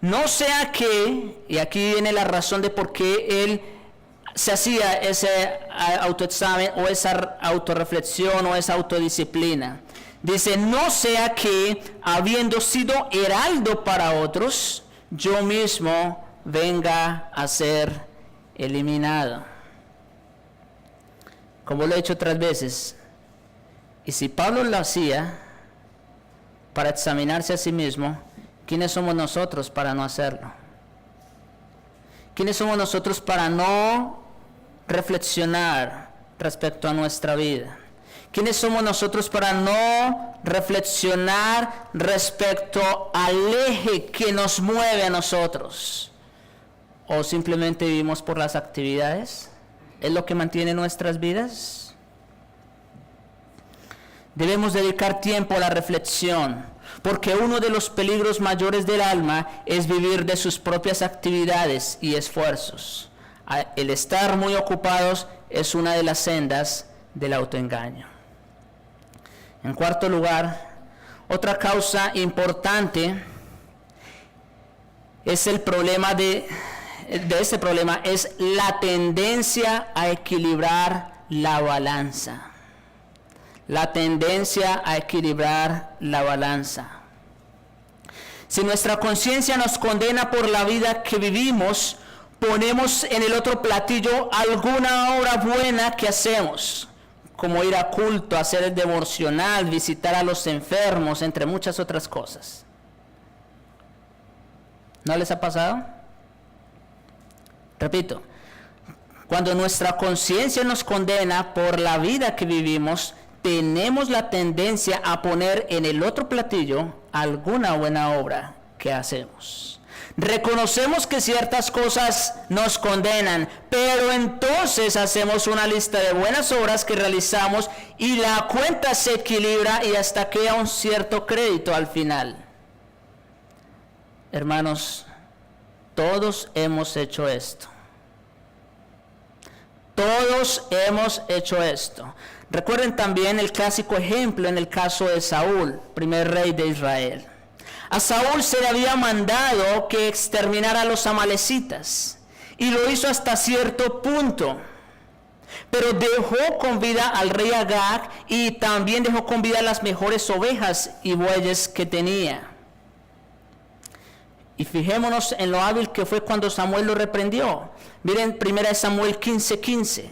Speaker 1: no sea que, y aquí viene la razón de por qué él se hacía ese autoexamen o esa autorreflexión o esa autodisciplina. Dice, no sea que, habiendo sido heraldo para otros, yo mismo venga a ser eliminado. Como lo he hecho otras veces, y si Pablo lo hacía para examinarse a sí mismo, ¿quiénes somos nosotros para no hacerlo? ¿Quiénes somos nosotros para no reflexionar respecto a nuestra vida? ¿Quiénes somos nosotros para no reflexionar respecto al eje que nos mueve a nosotros? ¿O simplemente vivimos por las actividades? ¿Es lo que mantiene nuestras vidas? Debemos dedicar tiempo a la reflexión, porque uno de los peligros mayores del alma es vivir de sus propias actividades y esfuerzos. El estar muy ocupados es una de las sendas del autoengaño. En cuarto lugar, otra causa importante es el problema de ese problema es la tendencia a equilibrar la balanza. La tendencia a equilibrar la balanza. Si nuestra conciencia nos condena por la vida que vivimos, ponemos en el otro platillo alguna obra buena que hacemos, como ir a culto, hacer el devocional, visitar a los enfermos, entre muchas otras cosas. ¿No les ha pasado? Repito, cuando nuestra conciencia nos condena por la vida que vivimos, tenemos la tendencia a poner en el otro platillo alguna buena obra que hacemos. Reconocemos que ciertas cosas nos condenan, pero entonces hacemos una lista de buenas obras que realizamos y la cuenta se equilibra y hasta queda un cierto crédito al final. Hermanos, todos hemos hecho esto. Todos hemos hecho esto. Recuerden también el clásico ejemplo en el caso de Saúl, primer rey de Israel. A Saúl se le había mandado que exterminara a los amalecitas y lo hizo hasta cierto punto. Pero dejó con vida al rey Agag y también dejó con vida las mejores ovejas y bueyes que tenía. Y fijémonos en lo hábil que fue cuando Samuel lo reprendió. Miren 1 Samuel 15:15.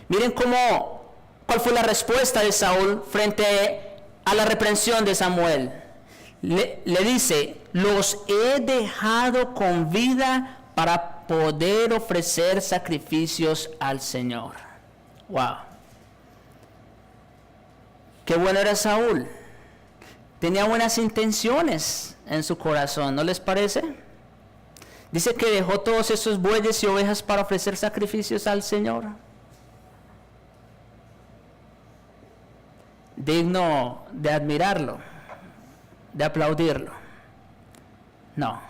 Speaker 1: Miren cuál fue la respuesta de Saúl frente a la reprensión de Samuel. Le dice, los he dejado con vida para poder ofrecer sacrificios al Señor. Wow. Qué bueno era Saúl. Tenía buenas intenciones en su corazón, ¿no les parece? Dice que dejó todos esos bueyes y ovejas para ofrecer sacrificios al Señor. Digno de admirarlo, de aplaudirlo. No,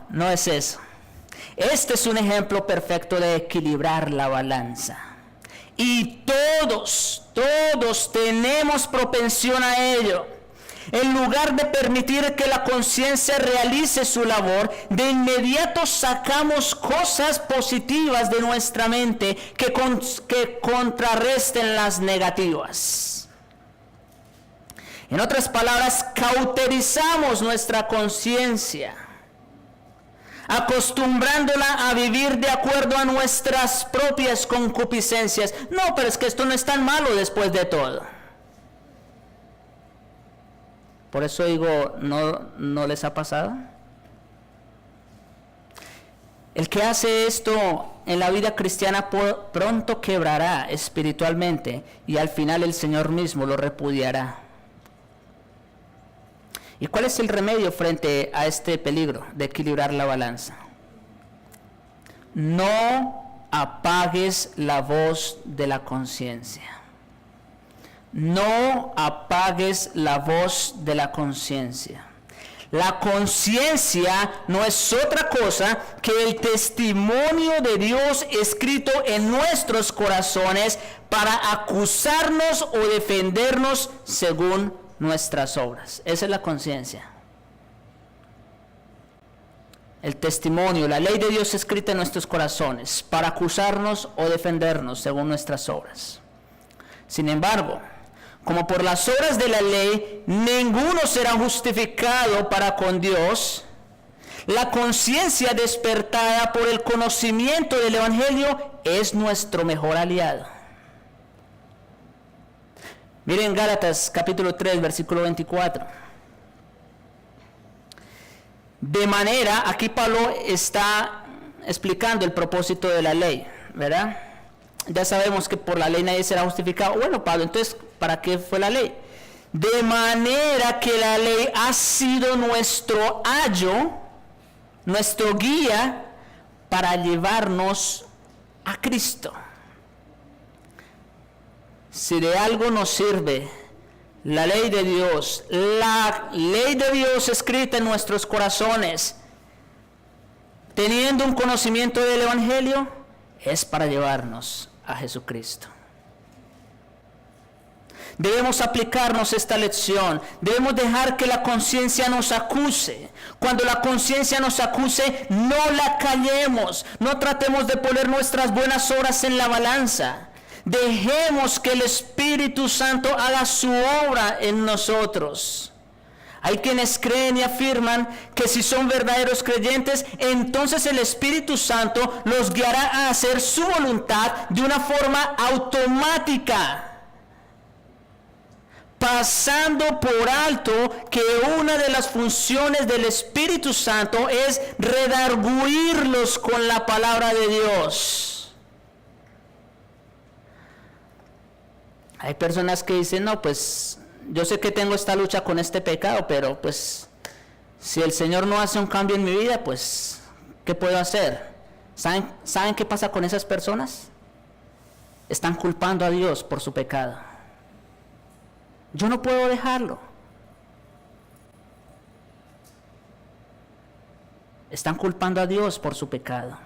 Speaker 1: no es eso. Este es un ejemplo perfecto de equilibrar la balanza. Y todos tenemos propensión a ello. En lugar de permitir que la conciencia realice su labor, de inmediato sacamos cosas positivas de nuestra mente que contrarresten las negativas. En otras palabras, cauterizamos nuestra conciencia, acostumbrándola a vivir de acuerdo a nuestras propias concupiscencias. No, pero es que esto no es tan malo después de todo. Por eso digo, ¿no les ha pasado? El que hace esto en la vida cristiana pronto quebrará espiritualmente y al final el Señor mismo lo repudiará. ¿Y cuál es el remedio frente a este peligro de equilibrar la balanza? No apagues la voz de la conciencia. No apagues la voz de la conciencia. La conciencia no es otra cosa que el testimonio de Dios escrito en nuestros corazones para acusarnos o defendernos según nuestras obras. Esa es la conciencia. El testimonio, la ley de Dios escrita en nuestros corazones para acusarnos o defendernos según nuestras obras. Sin embargo, como por las obras de la ley ninguno será justificado para con Dios, la conciencia despertada por el conocimiento del Evangelio es nuestro mejor aliado. Miren Gálatas capítulo 3, versículo 24. De manera, aquí Pablo está explicando el propósito de la ley, ¿verdad? Ya sabemos que por la ley nadie será justificado. Bueno, Pablo, entonces, ¿para qué fue la ley? De manera que la ley ha sido nuestro ayo, nuestro guía para llevarnos a Cristo. Si de algo nos sirve la ley de Dios escrita en nuestros corazones, teniendo un conocimiento del Evangelio, es para llevarnos a Jesucristo. Debemos aplicarnos esta lección. Debemos dejar que la conciencia nos acuse. Cuando la conciencia nos acuse, no la callemos. No tratemos de poner nuestras buenas obras en la balanza. Dejemos que el Espíritu Santo haga su obra en nosotros. Hay quienes creen y afirman que si son verdaderos creyentes, entonces el Espíritu Santo los guiará a hacer su voluntad de una forma automática, pasando por alto que una de las funciones del Espíritu Santo es redarguirlos con la palabra de Dios. Hay personas que dicen, no, pues yo sé que tengo esta lucha con este pecado, pero pues si el Señor no hace un cambio en mi vida, pues ¿qué puedo hacer? ¿Saben qué pasa con esas personas? Están culpando a Dios por su pecado. Yo no puedo dejarlo. Están culpando a Dios por su pecado.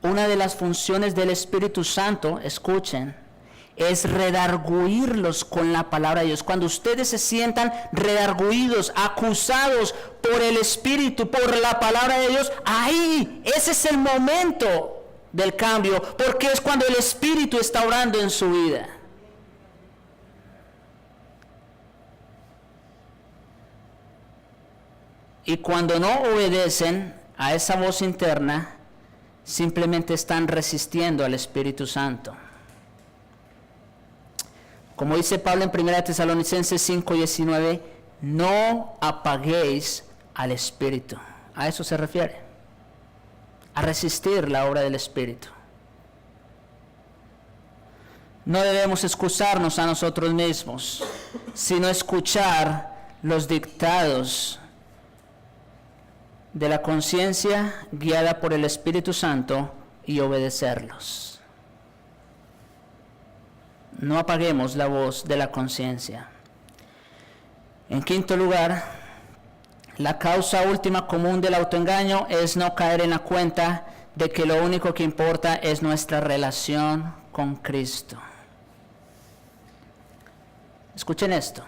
Speaker 1: Una de las funciones del Espíritu Santo, escuchen, es redarguirlos con la palabra de Dios. Cuando ustedes se sientan redarguidos, acusados por el Espíritu, por la palabra de Dios, ahí, ese es el momento del cambio, porque es cuando el Espíritu está obrando en su vida. Y cuando no obedecen a esa voz interna, simplemente están resistiendo al Espíritu Santo. Como dice Pablo en 1 Tesalonicenses 5:19, no apaguéis al Espíritu. A eso se refiere, a resistir la obra del Espíritu. No debemos excusarnos a nosotros mismos, sino escuchar los dictados de la conciencia guiada por el Espíritu Santo y obedecerlos. No apaguemos la voz de la conciencia. En quinto lugar, la causa última común del autoengaño es no caer en la cuenta de que lo único que importa es nuestra relación con Cristo. Escuchen esto.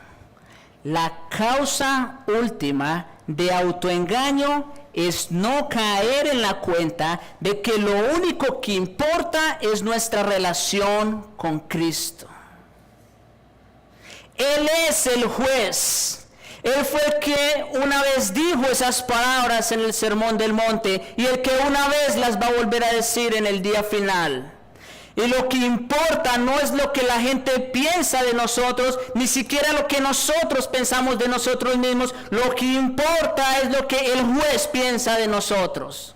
Speaker 1: La causa última de autoengaño es no caer en la cuenta de que lo único que importa es nuestra relación con Cristo. Él es el juez. Él fue el que una vez dijo esas palabras en el Sermón del Monte y el que una vez las va a volver a decir en el día final. Y lo que importa no es lo que la gente piensa de nosotros, ni siquiera lo que nosotros pensamos de nosotros mismos. Lo que importa es lo que el juez piensa de nosotros.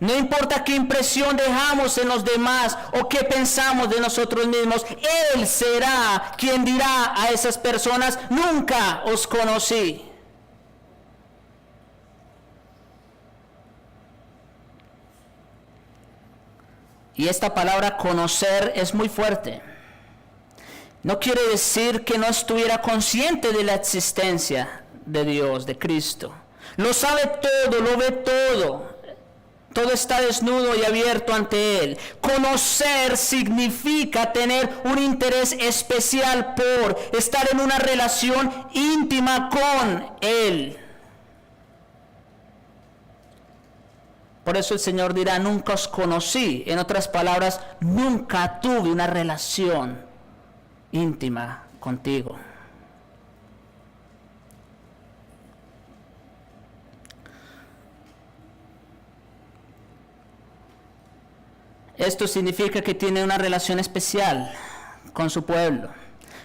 Speaker 1: No importa qué impresión dejamos en los demás o qué pensamos de nosotros mismos. Él será quien dirá a esas personas: nunca os conocí. Y esta palabra conocer es muy fuerte. No quiere decir que no estuviera consciente de la existencia de Dios, de Cristo. Lo sabe todo, lo ve todo. Todo está desnudo y abierto ante Él. Conocer significa tener un interés especial por estar en una relación íntima con Él. Por eso el Señor dirá: nunca os conocí. En otras palabras, nunca tuve una relación íntima contigo. Esto significa que tiene una relación especial con su pueblo.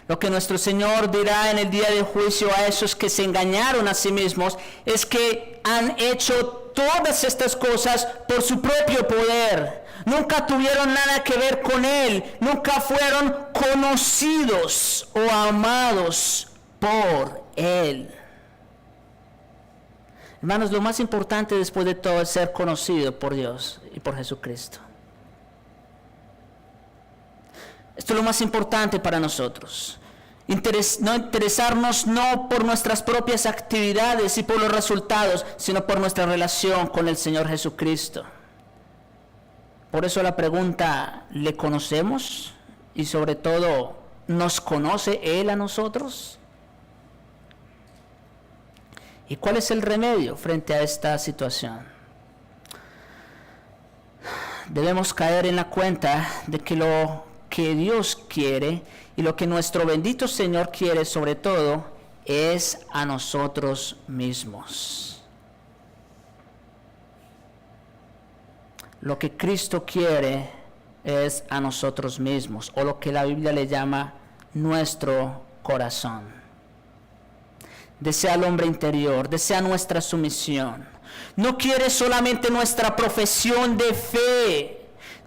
Speaker 1: Lo que nuestro Señor dirá en el día del juicio a esos que se engañaron a sí mismos es que han hecho todas estas cosas por su propio poder. Nunca tuvieron nada que ver con Él. Nunca fueron conocidos o amados por Él. Hermanos, lo más importante después de todo es ser conocido por Dios y por Jesucristo. Esto es lo más importante para nosotros. No interesarnos no por nuestras propias actividades y por los resultados, sino por nuestra relación con el Señor Jesucristo. Por eso la pregunta: ¿le conocemos? Y sobre todo, ¿nos conoce Él a nosotros? ¿Y cuál es el remedio frente a esta situación? Debemos caer en la cuenta de que lo que Dios quiere y lo que nuestro bendito Señor quiere sobre todo es a nosotros mismos. Lo que Cristo quiere es a nosotros mismos, o lo que la Biblia le llama nuestro corazón. Desea al hombre interior, desea nuestra sumisión. No quiere solamente nuestra profesión de fe,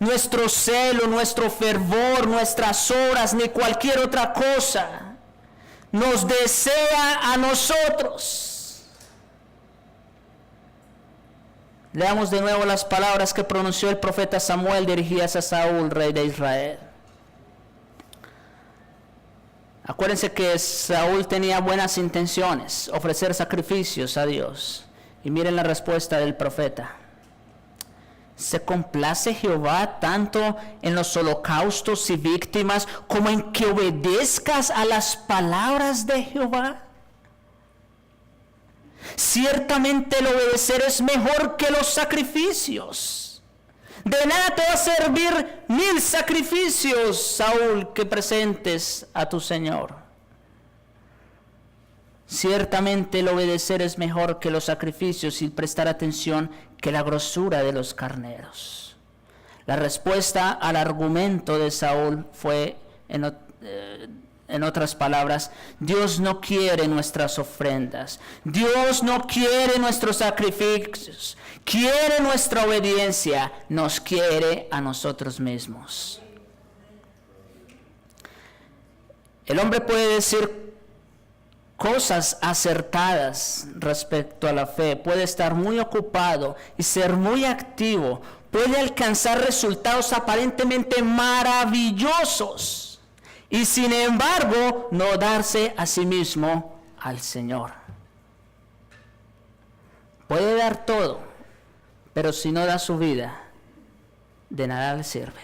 Speaker 1: nuestro celo, nuestro fervor, nuestras horas, ni cualquier otra cosa. Nos desea a nosotros. Leamos de nuevo las palabras que pronunció el profeta Samuel dirigidas a Saúl, rey de Israel. Acuérdense que Saúl tenía buenas intenciones, ofrecer sacrificios a Dios. Y miren la respuesta del profeta. ¿Se complace Jehová tanto en los holocaustos y víctimas como en que obedezcas a las palabras de Jehová? Ciertamente el obedecer es mejor que los sacrificios. De nada te va a servir 1000 sacrificios, Saúl, que presentes a tu Señor. Ciertamente el obedecer es mejor que los sacrificios y prestar atención que la grosura de los carneros. La respuesta al argumento de Saúl fue En otras palabras, Dios no quiere nuestras ofrendas. Dios no quiere nuestros sacrificios. Quiere nuestra obediencia. Nos quiere a nosotros mismos. El hombre puede decir cosas acertadas respecto a la fe. Puede estar muy ocupado y ser muy activo. Puede alcanzar resultados aparentemente maravillosos. Y sin embargo, no darse a sí mismo al Señor. Puede dar todo, pero si no da su vida, de nada le sirve.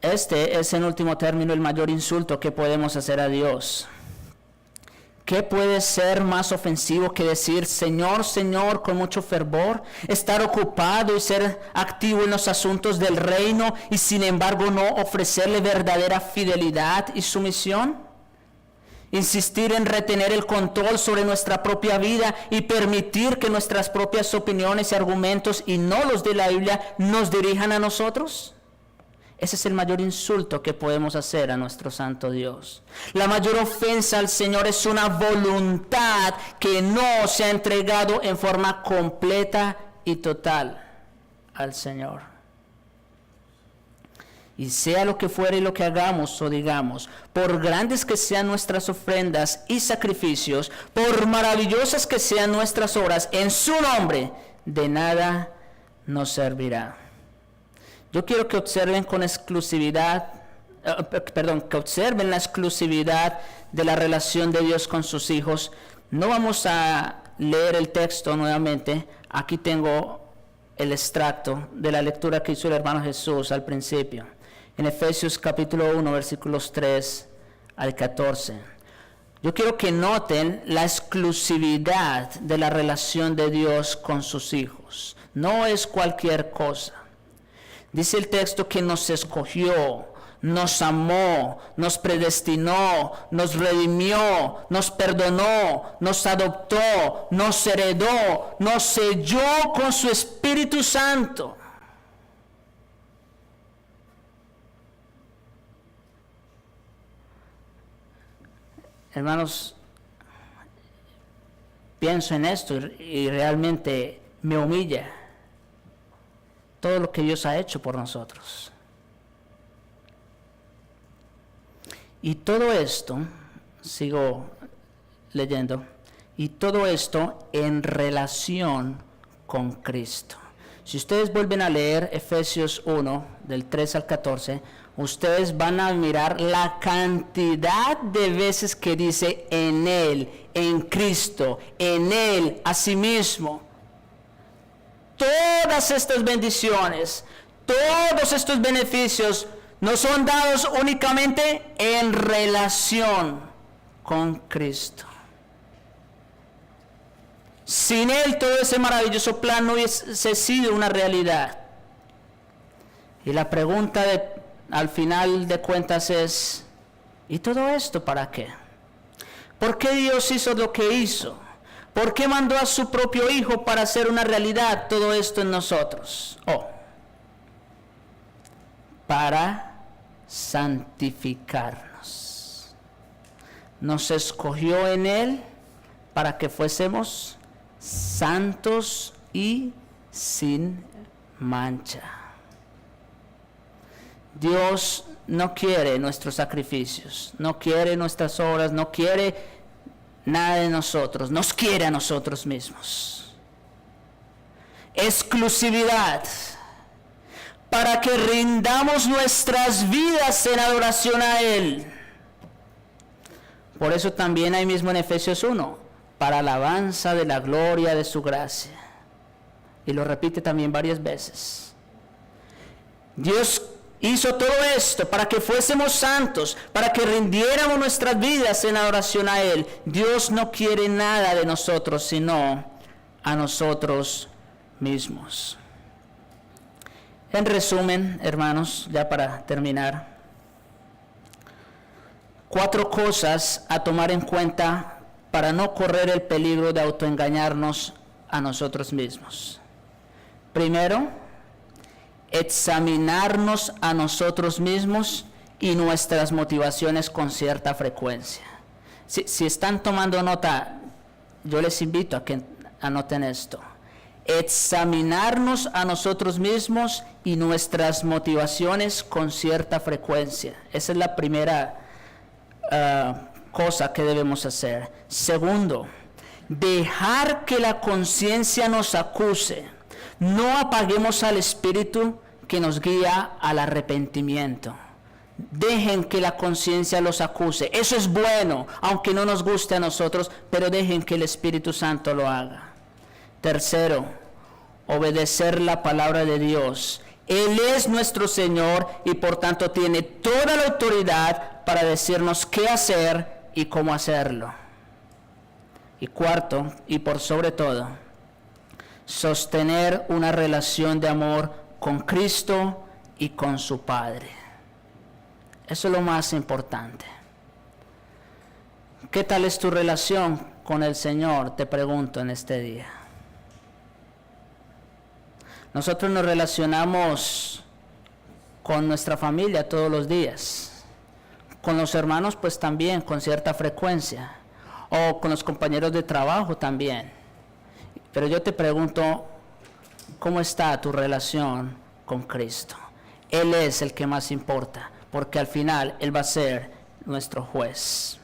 Speaker 1: Este es en último término el mayor insulto que podemos hacer a Dios. ¿Qué puede ser más ofensivo que decir Señor, Señor con mucho fervor? Estar ocupado y ser activo en los asuntos del reino y sin embargo no ofrecerle verdadera fidelidad y sumisión. Insistir en retener el control sobre nuestra propia vida y permitir que nuestras propias opiniones y argumentos y no los de la Biblia nos dirijan a nosotros. Ese es el mayor insulto que podemos hacer a nuestro santo Dios. La mayor ofensa al Señor es una voluntad que no se ha entregado en forma completa y total al Señor. Y sea lo que fuere lo que hagamos o digamos, por grandes que sean nuestras ofrendas y sacrificios, por maravillosas que sean nuestras obras, en su nombre, de nada nos servirá. Yo quiero que observen con exclusividad, que observen la exclusividad de la relación de Dios con sus hijos. No vamos a leer el texto nuevamente. Aquí tengo el extracto de la lectura que hizo el hermano Jesús al principio. En Efesios capítulo 1, versículos 3 al 14. Yo quiero que noten la exclusividad de la relación de Dios con sus hijos. No es cualquier cosa. Dice el texto que nos escogió, nos amó, nos predestinó, nos redimió, nos perdonó, nos adoptó, nos heredó, nos selló con su Espíritu Santo. Hermanos, pienso en esto y realmente me humilla todo lo que Dios ha hecho por nosotros. Y todo esto, sigo leyendo, y todo esto en relación con Cristo. Si ustedes vuelven a leer Efesios 1, del 3 al 14, ustedes van a mirar la cantidad de veces que dice en Él, en Cristo, en Él, a sí mismo. Todas estas bendiciones, todos estos beneficios nos son dados únicamente en relación con Cristo. Sin Él todo ese maravilloso plan no hubiese sido una realidad. Y la pregunta al final de cuentas es, ¿y todo esto para qué? ¿Por qué Dios hizo lo que hizo? ¿Por qué mandó a su propio Hijo para hacer una realidad todo esto en nosotros? Para santificarnos. Nos escogió en Él para que fuésemos santos y sin mancha. Dios no quiere nuestros sacrificios, no quiere nuestras obras, no quiere nada de nosotros, nos quiere a nosotros mismos. Exclusividad para que rindamos nuestras vidas en adoración a Él. Por eso también ahí mismo en Efesios 1, para alabanza de la gloria de su gracia. Y lo repite también varias veces. Dios hizo todo esto para que fuésemos santos, para que rindiéramos nuestras vidas en adoración a Él. Dios no quiere nada de nosotros, sino a nosotros mismos. En resumen, hermanos, ya para terminar, 4 cosas a tomar en cuenta para no correr el peligro de autoengañarnos a nosotros mismos. Primero, examinarnos a nosotros mismos y nuestras motivaciones con cierta frecuencia. Si están tomando nota, yo les invito a que anoten esto. Examinarnos a nosotros mismos y nuestras motivaciones con cierta frecuencia. Esa es la primera cosa que debemos hacer. Segundo, dejar que la conciencia nos acuse. No apaguemos al Espíritu que nos guía al arrepentimiento. Dejen que la conciencia los acuse. Eso es bueno, aunque no nos guste a nosotros, pero dejen que el Espíritu Santo lo haga. Tercero, obedecer la palabra de Dios. Él es nuestro Señor y por tanto tiene toda la autoridad para decirnos qué hacer y cómo hacerlo. Y cuarto, y por sobre todo, sostener una relación de amor con Cristo y con su Padre. Eso es lo más importante. ¿Qué tal es tu relación con el Señor? Te pregunto en este día. Nosotros nos relacionamos con nuestra familia todos los días. Con los hermanos pues también con cierta frecuencia. O con los compañeros de trabajo también. Pero yo te pregunto, ¿cómo está tu relación con Cristo? Él es el que más importa, porque al final Él va a ser nuestro juez.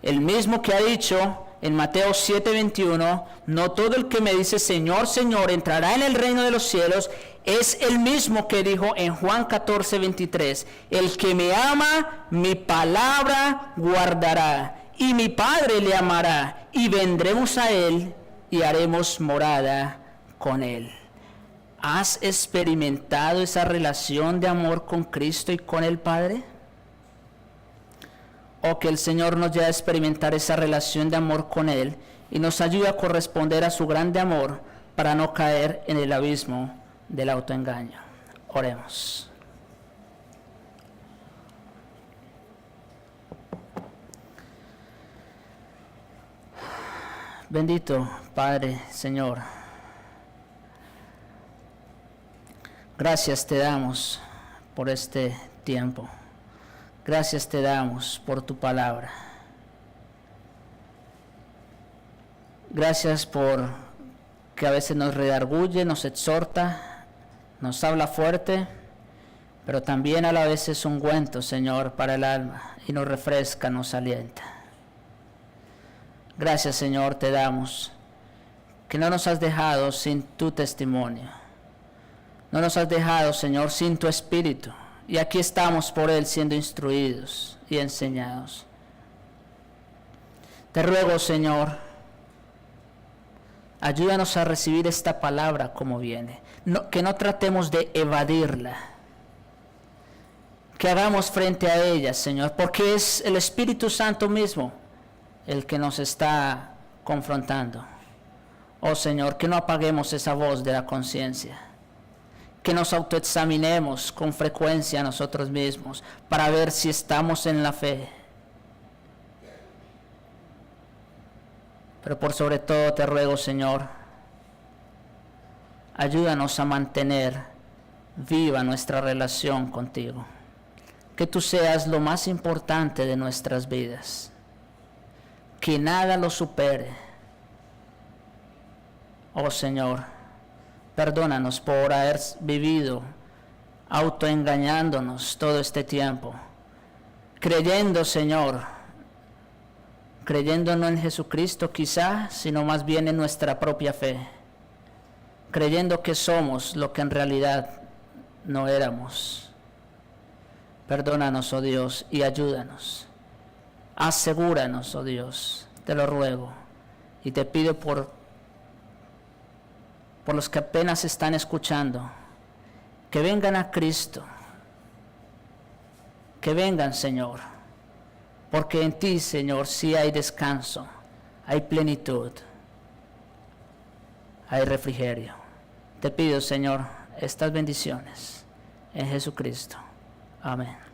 Speaker 1: El mismo que ha dicho en Mateo 7:21, no todo el que me dice Señor, Señor, entrará en el reino de los cielos, es el mismo que dijo en Juan 14:23, el que me ama, mi palabra guardará, y mi Padre le amará, y vendremos a Él, y haremos morada con Él. ¿Has experimentado esa relación de amor con Cristo y con el Padre? O que el Señor nos lleve a experimentar esa relación de amor con Él y nos ayude a corresponder a su grande amor para no caer en el abismo del autoengaño. Oremos. Bendito Padre, Señor, gracias te damos por este tiempo. Gracias te damos por tu palabra. Gracias por que a veces nos redarguye, nos exhorta, nos habla fuerte, pero también a la vez es un ungüento, Señor, para el alma y nos refresca, nos alienta. Gracias, Señor, te damos, que no nos has dejado sin tu testimonio. No nos has dejado, Señor, sin tu Espíritu. Y aquí estamos por Él siendo instruidos y enseñados. Te ruego, Señor, ayúdanos a recibir esta palabra como viene. Que no tratemos de evadirla. Que hagamos frente a ella, Señor, porque es el Espíritu Santo mismo el que nos está confrontando. Oh Señor, que no apaguemos esa voz de la conciencia. Que nos autoexaminemos con frecuencia a nosotros mismos para ver si estamos en la fe. Pero por sobre todo te ruego, Señor, ayúdanos a mantener viva nuestra relación contigo. Que tú seas lo más importante de nuestras vidas. Que nada lo supere. Oh Señor, perdónanos por haber vivido autoengañándonos todo este tiempo, creyendo, Señor, creyendo no en Jesucristo quizá, sino más bien en nuestra propia fe, creyendo que somos lo que en realidad no éramos. Perdónanos, oh Dios, y ayúdanos. Asegúranos, oh Dios, te lo ruego, y te pido por los que apenas están escuchando, que vengan a Cristo, que vengan, Señor, porque en ti, Señor, sí hay descanso, hay plenitud, hay refrigerio. Te pido, Señor, estas bendiciones en Jesucristo. Amén.